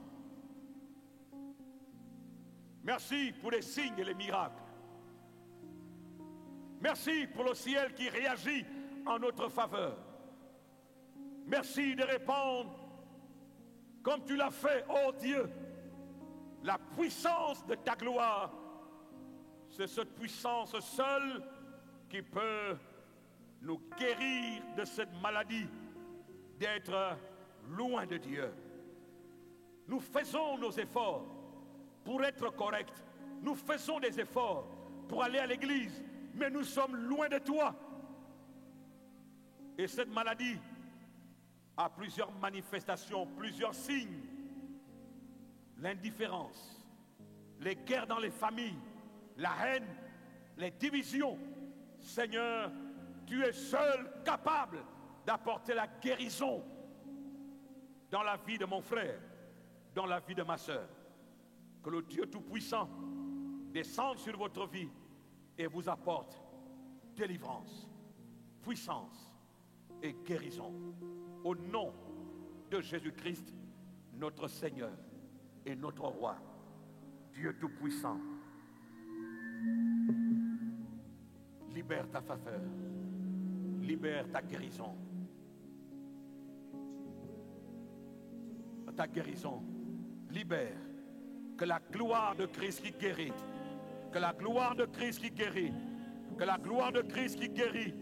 merci pour les signes et les miracles. Merci pour le ciel qui réagit en notre faveur. Merci de répondre comme tu l'as fait, oh Dieu. La puissance de ta gloire, c'est cette puissance seule qui peut nous guérir de cette maladie d'être loin de Dieu. Nous faisons nos efforts pour être corrects. Nous faisons des efforts pour aller à l'église, mais nous sommes loin de toi. Et cette maladie a plusieurs manifestations, plusieurs signes. L'indifférence, les guerres dans les familles, la haine, les divisions. Seigneur, tu es seul capable d'apporter la guérison dans la vie de mon frère, dans la vie de ma soeur. Que le Dieu Tout-Puissant descende sur votre vie et vous apporte délivrance, puissance et guérison. Au nom de Jésus-Christ, notre Seigneur et notre Roi, Dieu Tout-Puissant, libère ta faveur, libère ta guérison. Ta guérison, libère. Que la gloire de Christ qui guérit, que la gloire de Christ qui guérit, que la gloire de Christ qui guérit,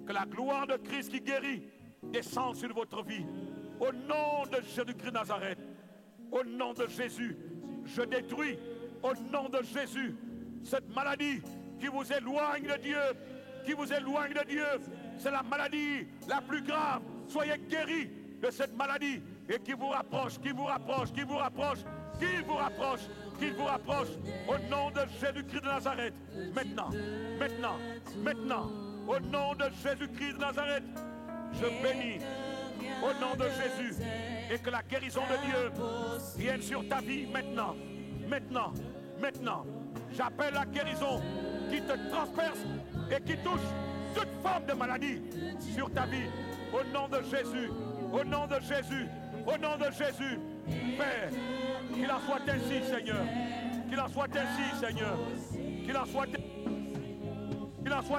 que la gloire de Christ qui guérit descende sur votre vie. Au nom de Jésus-Christ de Nazareth, au nom de Jésus, je détruis, au nom de Jésus, cette maladie qui vous éloigne de Dieu, qui vous éloigne de Dieu. C'est la maladie la plus grave. Soyez guéris de cette maladie et qui vous rapproche, qui vous rapproche, qui vous rapproche, qui vous rapproche, qui vous rapproche. Au nom de Jésus-Christ de Nazareth, maintenant, maintenant, maintenant, au nom de Jésus-Christ de Nazareth, je bénis au nom de Jésus et que la guérison de Dieu vienne sur ta vie maintenant, maintenant, maintenant. J'appelle la guérison qui te transperce et qui touche toute forme de maladie sur ta vie. Au nom de Jésus, au nom de Jésus, au nom de Jésus. Père, qu'il en soit ainsi, Seigneur. Qu'il en soit ainsi, Seigneur. Qu'il en soit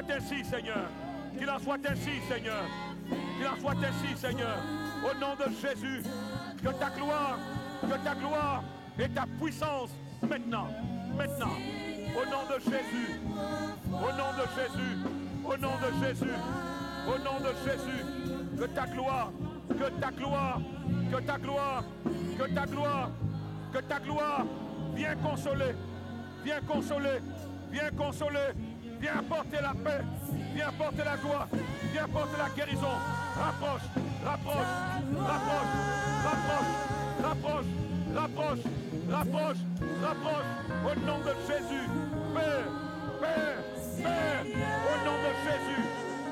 ainsi, Seigneur. Qu'il en soit ainsi, Seigneur. Qu'il en soit ainsi, Seigneur. Au nom de Jésus, que ta gloire et ta puissance maintenant, maintenant. Au nom de Jésus, au nom de Jésus, au nom de Jésus, au nom de Jésus, que ta gloire, que ta gloire, que ta gloire, que ta gloire, que ta gloire viens consoler, viens consoler, viens consoler, viens apporter la paix, viens apporter la joie, viens apporter la guérison. Rapproche, rapproche, rapproche, rapproche, rapproche, rapproche, rapproche, rapproche, au nom de Jésus. Père, Père, Père, au nom de Jésus,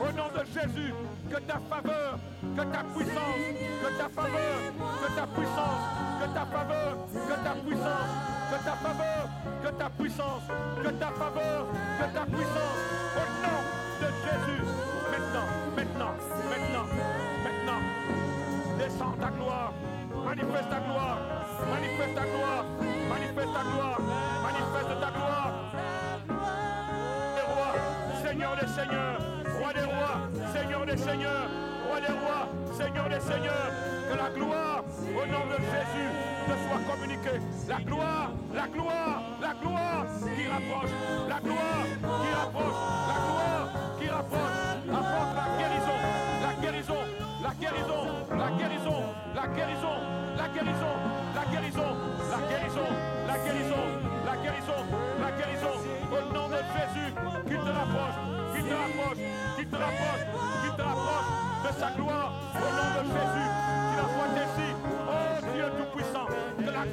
au nom de Jésus, que ta faveur, que ta puissance, que ta faveur, que ta puissance, que ta faveur, que ta puissance, que ta faveur, que ta puissance, que ta faveur, que ta puissance, au nom de Jésus, maintenant, maintenant, maintenant, maintenant, descends ta gloire, manifeste ta gloire, manifeste ta gloire, manifeste ta gloire, manifeste ta gloire. Seigneur des seigneurs, roi des rois, Seigneur des seigneurs, roi des rois, Seigneur des seigneurs, que la gloire au nom de Jésus te soit communiquée. La gloire, la gloire, la gloire qui rapproche, la gloire qui rapproche, la gloire qui rapproche, apporte la guérison, la guérison, la guérison, la guérison, la guérison, la guérison, la guérison, la guérison, la guérison, la guérison, la guérison, au nom de Jésus, qui te rapproche, qui te rapproche, qui te rapproche, qui te rapproche de sa gloire, au nom de Jésus, qui la soit ainsi, oh Dieu Tout-Puissant, que la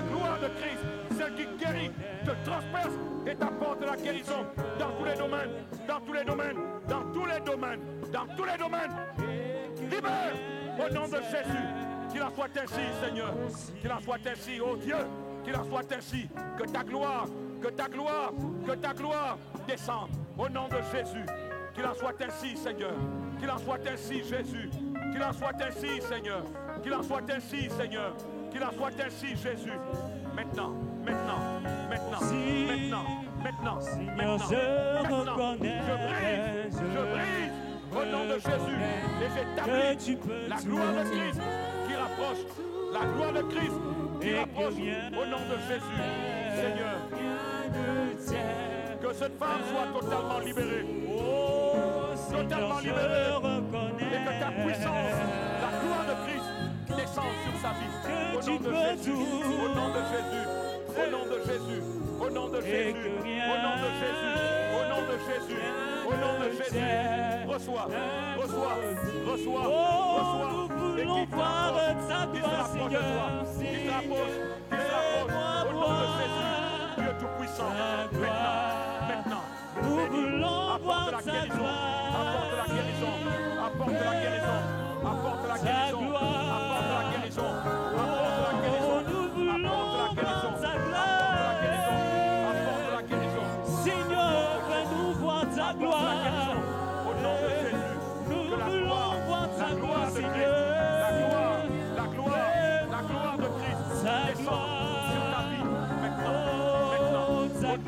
gloire de Christ, celle qui guérit, te transperce et t'apporte la guérison dans tous les domaines, dans tous les domaines, dans tous les domaines, dans tous les domaines. Libère au nom de Jésus, qu'il en soit ainsi, Seigneur, qu'il en soit ainsi, oh Dieu, qu'il en soit ainsi, que ta gloire, que ta gloire, que ta gloire descende au nom de Jésus, qu'il en soit ainsi, Seigneur, qu'il en soit ainsi, Jésus, qu'il en soit ainsi, Seigneur, qu'il en soit ainsi, Seigneur, qu'il en soit ainsi, Jésus, maintenant, maintenant, maintenant, maintenant, maintenant, maintenant, maintenant, je brise, au nom de Jésus, et j'établis la gloire de Christ qui rapproche, la gloire de Christ qui rapproche au nom de Jésus, Seigneur. Que cette femme soit totalement libérée, totalement libérée, et que ta puissance, la gloire de Christ descende sur sa vie, au nom de Jésus, au nom de Jésus, au nom de Jésus, au nom de Jésus, au nom de Jésus, au nom de Jésus, au nom de Jésus, reçois, reçois, reçois, reçois, et qui te rapproche de toi, qui te rapproche, au nom de Jésus, Dieu Tout-Puissant, maintenant, nous voulons apporte la guérison, apporte la guérison, apporte la guérison, apporte la guérison, apporte la guérison, apporte la guérison, apporte la guérison, apporte la guérison, Seigneur, fais-nous voir ta gloire, au nom de Jésus, que la gloire de Christ, la gloire de Christ descend sur ta vie, maintenant, au nom de Jésus,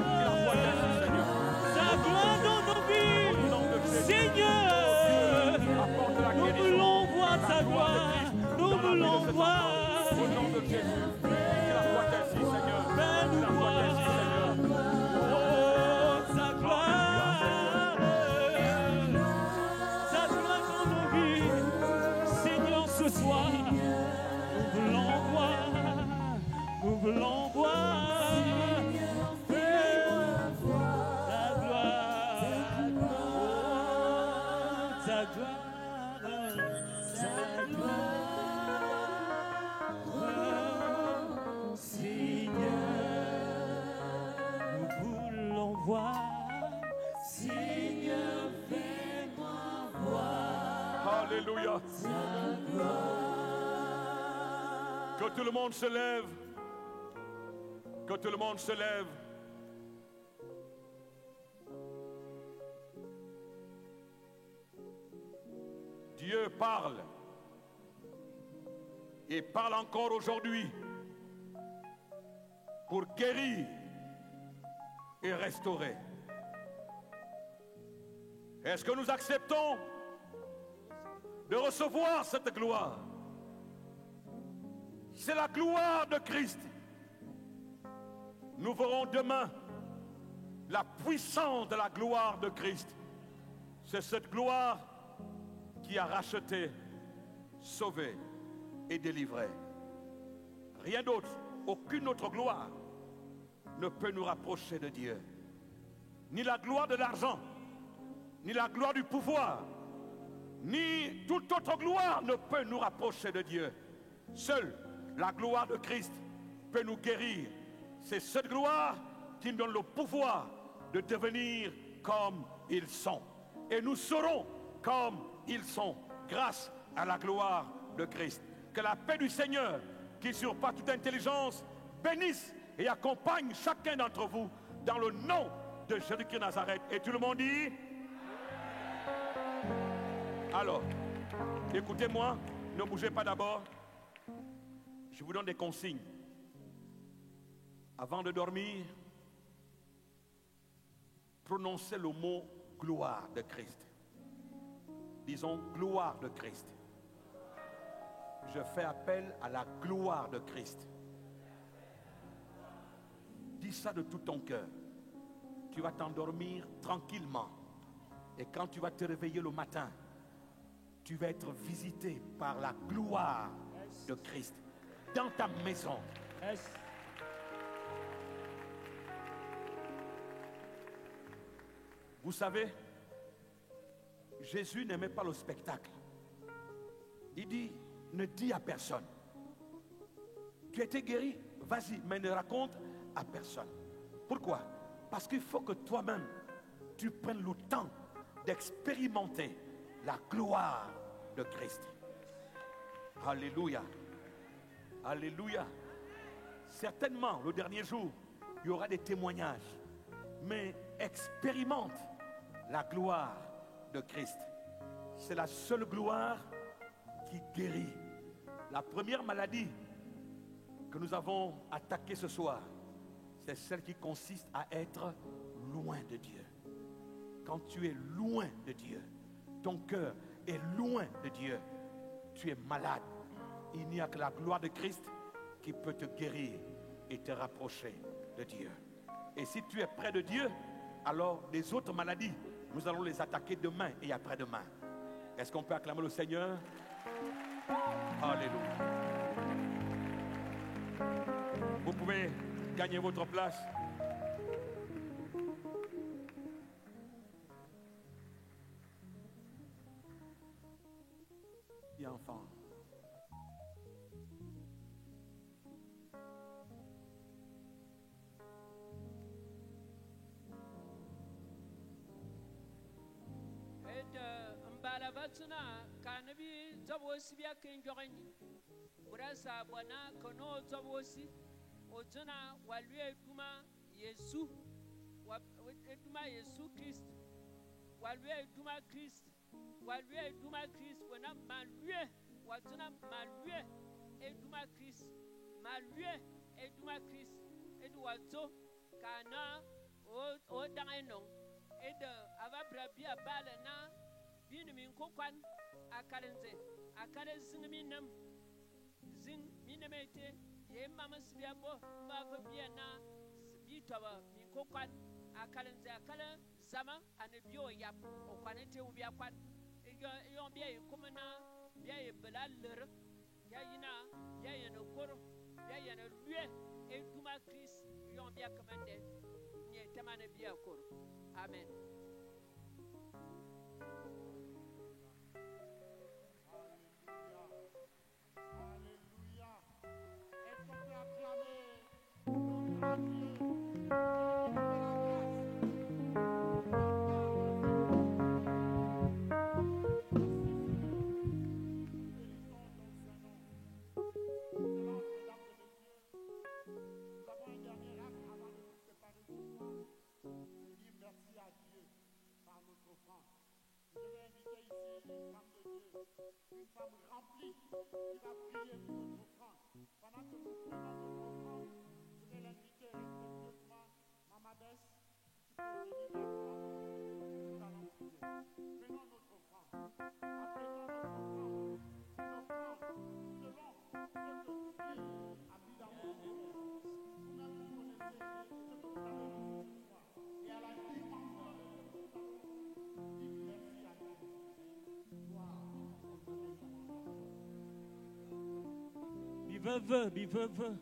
qu'il en soit ainsi, Seigneur. ta gloire dans nos vies, Au nom de Jésus, Seigneur, apporte la nous guérison, voulons voir la ta gloire de gloire, Christ nous dans la vie de voulons cet voir. enfant. Au nom de Jésus, qu'il en soit ainsi, Seigneur. Qu'il en soit ainsi, Seigneur. Oh, ta gloire dans nos vies, Seigneur, ce soir, nous voulons voir, nous voulons voir ta gloire, oh, ta gloire, Seigneur, nous voulons voir, Seigneur, fais-moi voir. Alléluia. Que tout le monde se lève. Que tout le monde se lève. Dieu parle. Et parle encore aujourd'hui pour guérir et restaurer. Est-ce que nous acceptons de recevoir cette gloire? C'est la gloire de Christ. Nous verrons demain la puissance de la gloire de Christ. C'est cette gloire qui a racheté, sauvé et délivré. Rien d'autre, aucune autre gloire ne peut nous rapprocher de Dieu. Ni la gloire de l'argent, ni la gloire du pouvoir, ni toute autre gloire ne peut nous rapprocher de Dieu. Seule la gloire de Christ peut nous guérir. C'est cette gloire qui nous donne le pouvoir de devenir comme ils sont. et nous serons comme ils sont, grâce à la gloire de Christ. Que la paix du Seigneur, qui surpasse toute intelligence, bénisse et accompagne chacun d'entre vous dans le nom de Jésus-Christ de Nazareth. Et tout le monde dit? Alors, écoutez-moi, ne bougez pas d'abord. Je vous donne des consignes. Avant de dormir, prononcez le mot gloire de Christ. Disons gloire de Christ. Je fais appel à la gloire de Christ. Dis ça de tout ton cœur. Tu vas t'endormir tranquillement. Et quand tu vas te réveiller le matin, tu vas être visité par la gloire de Christ dans ta maison. Vous savez, Jésus n'aimait pas le spectacle. Il dit, ne dis à personne. Tu as été guéri, vas-y, mais ne raconte à personne. Pourquoi? Parce qu'il faut que toi-même, tu prennes le temps d'expérimenter la gloire de Christ. Alléluia. Alléluia. Certainement, le dernier jour, il y aura des témoignages. Mais expérimente la gloire de Christ. C'est la seule gloire qui guérit. La première maladie que nous avons attaquée ce soir, c'est celle qui consiste à être loin de Dieu. Quand tu es loin de Dieu, ton cœur est loin de Dieu, tu es malade. Il n'y a que la gloire de Christ qui peut te guérir et te rapprocher de Dieu. Et si tu es près de Dieu, alors les autres maladies, nous allons les attaquer demain et après-demain. Est-ce qu'on peut acclamer le Seigneur? Alléluia. Vous pouvez gagner votre place. Bien, enfant. Mbalavatuna kanabi zabosi bya kenjogani burasa bwana kono zabosi ojuna walue duma Yesu wa duma Yesu Christ walue duma Christ walue duma Christ wana malue wajuna malue eduma Christ malue eduma Christ edwazo kana o dangeno ed avabra bia balana bini min kokwan akalenze akale zing minam zing minamete ye mama sibiabo ma va biana sibitaba min kokwan akalenze akala zama anebio yap o kwanete ubia kwan yo bia e komana bia e belaler ya yina ya yeno kor ya yeno lue e duma Christ yo bia kamande nye tamane bia kor. Amen. Alléluia. Est-ce qu'on peut acclamer notre Dieu? Une femme remplie qui va prier pour notre offrande. Pendant que nous prenons notre offrande, je vais l'inviter respectueusement, Maman Bess, tu peux venir maintenant. Nous allons prier. Prenons notre offrande. Apprenons notre offrande. Une offrande selon ce que Dieu a mis dans mon cœur. Vous-même, vous connaissez ce que vous avez dit ce soir. Et à la dimension de ce que nous avons dit, merci à Dieu. Be veuve.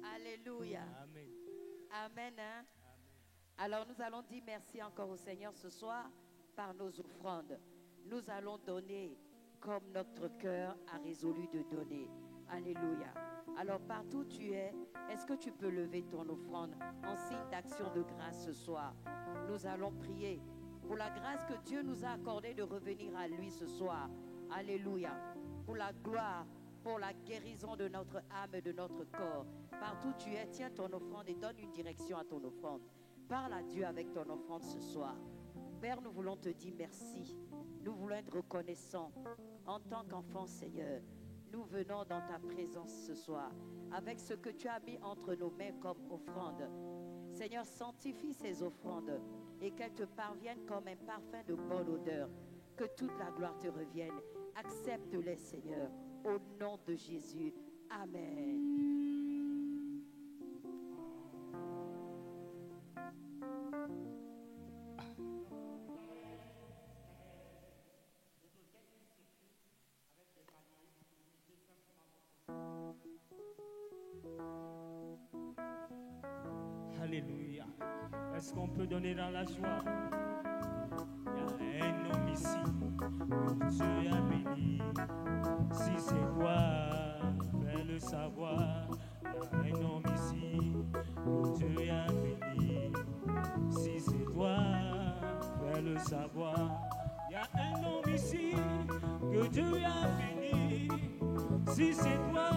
Alléluia. Amen. Amen. Hein? Alors nous allons dire merci encore au Seigneur ce soir par nos offrandes. Nous allons donner comme notre cœur a résolu de donner. Alléluia. Alors partout où tu es, est-ce que tu peux lever ton offrande en signe d'action de grâce ce soir? Nous allons prier pour la grâce que Dieu nous a accordée de revenir à lui ce soir. Alléluia. Pour la gloire, pour la guérison de notre âme et de notre corps. Partout où tu es, tiens ton offrande et donne une direction à ton offrande. Parle à Dieu avec ton offrande ce soir. Père, nous voulons te dire merci. Nous voulons être reconnaissants en tant qu'enfants, Seigneur. Nous venons dans ta présence ce soir avec ce que tu as mis entre nos mains comme offrande. Seigneur, sanctifie ces offrandes et qu'elles te parviennent comme un parfum de bonne odeur. Que toute la gloire te revienne. Accepte-les, Seigneur, au nom de Jésus. Amen. Alléluia. Est-ce qu'on peut donner dans la joie? Il y a un homme ici que Dieu a béni. Si c'est toi, fais le savoir. Il y a un homme ici que Dieu a béni. Si c'est toi, fais le savoir. Il y a un homme ici que Dieu a béni. Si c'est toi,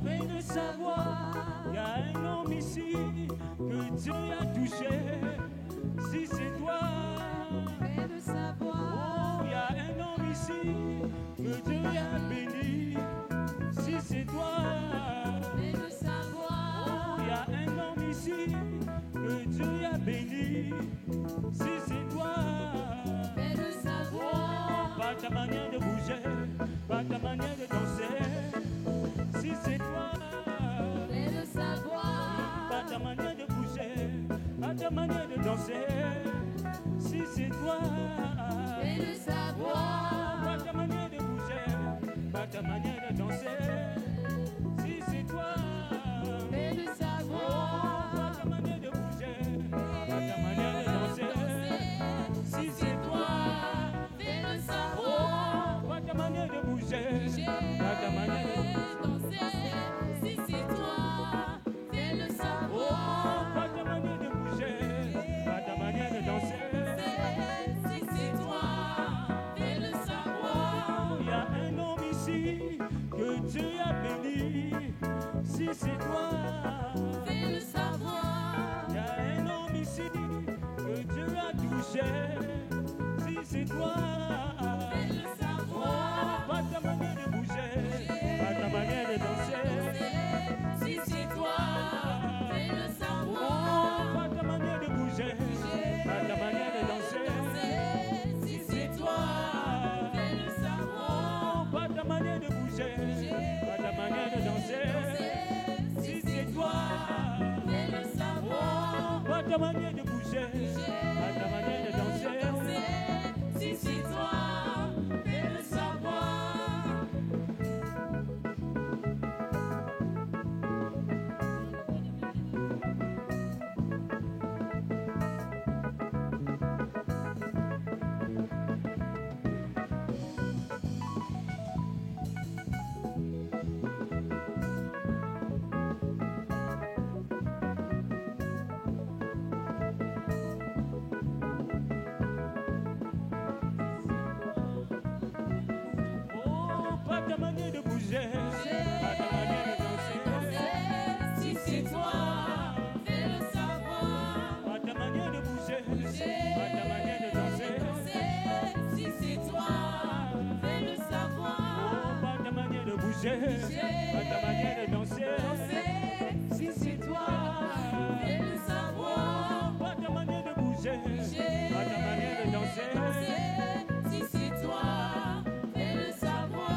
fais le savoir. Il y a un homme ici que Dieu a touché. Si c'est toi, fais le savoir. Oh, il y a un homme ici que Dieu a béni. Si c'est toi, fais le savoir. Oh, il y a un homme ici que Dieu a béni. Si c'est toi, fais le savoir. Oh, pas ta manière de bouger, pas ta manière de danser. Si c'est toi, fais le savoir. Pas ta manière de bouger, pas ta manière de danser. Si c'est toi, fais le savoir. Pas ta manière de bouger, pas ta manière de danser. Si c'est toi, fais le savoir. Pas ta manière de bouger, pas ta manière de danser. Si c'est toi, fais le savoir. Pas ta manière de bouger, pas ta manière de danser. Si c'est toi, fais le savoir. Pas ta manière de bouger, pas ta manière de danser. Si c'est toi, fais le savoir. Il y a un homme ici que Dieu a béni. Si c'est toi, fais le savoir. Il y a un homme ici que Dieu a touché. Si c'est toi, fais le savoir. Pas ta manière de bouger, pas ta manière de danser. Si c'est toi, fais le savoir. Pas ta manière de bouger, pas ta manière de danser. Si c'est toi, fais le savoir. Pas ta manière de bouger, pas ta manière de danser. Si c'est toi, fais le savoir. Pas ta manière de bouger, pas ta manière de danser. Si c'est toi, fais le savoir. Oh, pas ta manière de bouger, pas ta manière de danser. Si c'est toi, fais le savoir. Pas ta manière de bouger, pas ta manière de danser. Si c'est toi, fais le savoir. Oh, pas ta manière de bouger, pas ta manière de danser. Si c'est toi, fais le savoir. Pas ta manière de bouger, pas ta manière de danser. Si c'est toi, fais le savoir.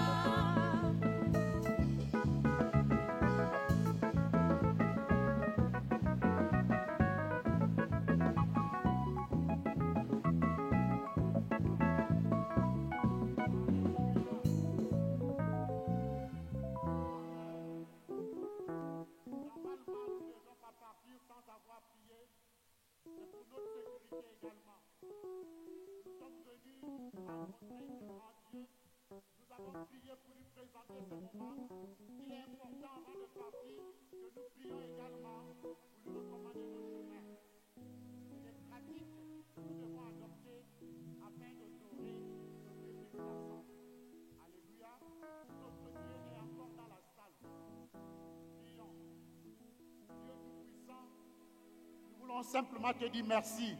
voulons simplement te dire merci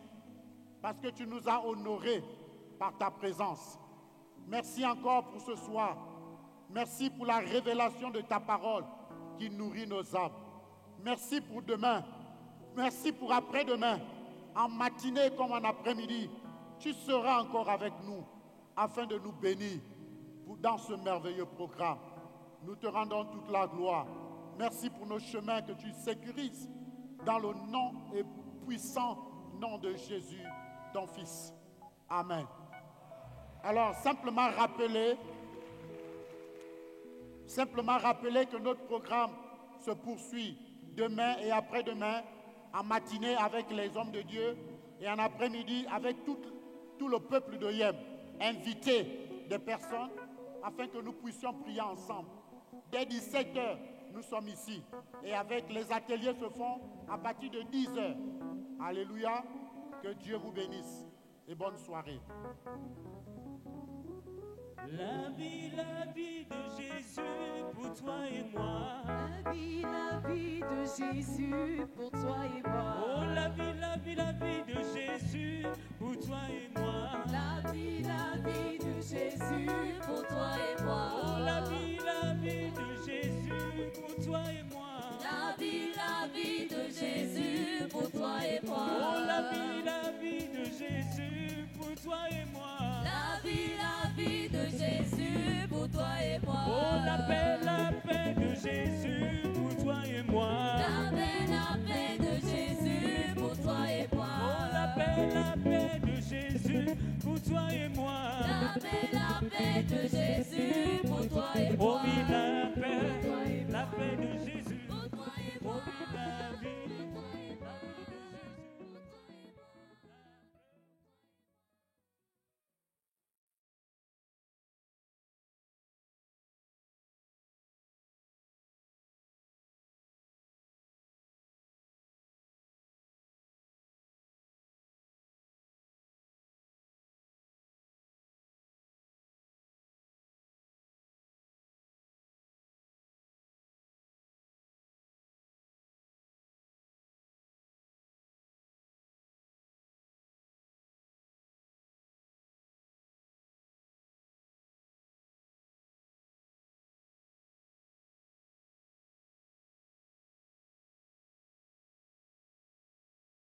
parce que tu nous as honorés par ta présence. Merci encore pour ce soir. Merci pour la révélation de ta parole qui nourrit nos âmes. Merci pour demain. Merci pour après-demain. En matinée comme en après-midi, tu seras encore avec nous afin de nous bénir dans ce merveilleux programme. Nous te rendons toute la gloire. Merci pour nos chemins que tu sécurises dans le nom et puissant nom de Jésus, ton Fils. Amen. Alors, simplement rappeler que notre programme se poursuit demain et après-demain, en matinée avec les hommes de Dieu et en après-midi avec tout le peuple de Yem. Inviter des personnes afin que nous puissions prier ensemble. Dès 17h, nous sommes ici. Et avec les ateliers se font à partir de 10h. Alléluia. Que Dieu vous bénisse. Et bonne soirée. La vie de Jésus pour toi et moi. La vie de Jésus pour toi et moi. Oh, la vie de Jésus pour toi et moi. La vie de Jésus pour toi et moi. Oh, la vie de Jésus pour toi et moi. La vie de Jésus pour toi et moi. Oh, la vie de Jésus pour toi et moi. La vie de Jésus pour toi et moi. Oh, la paix de Jésus pour toi et moi. La paix de Jésus pour toi et moi. Oh, la paix de Jésus pour toi et moi. La paix de Jésus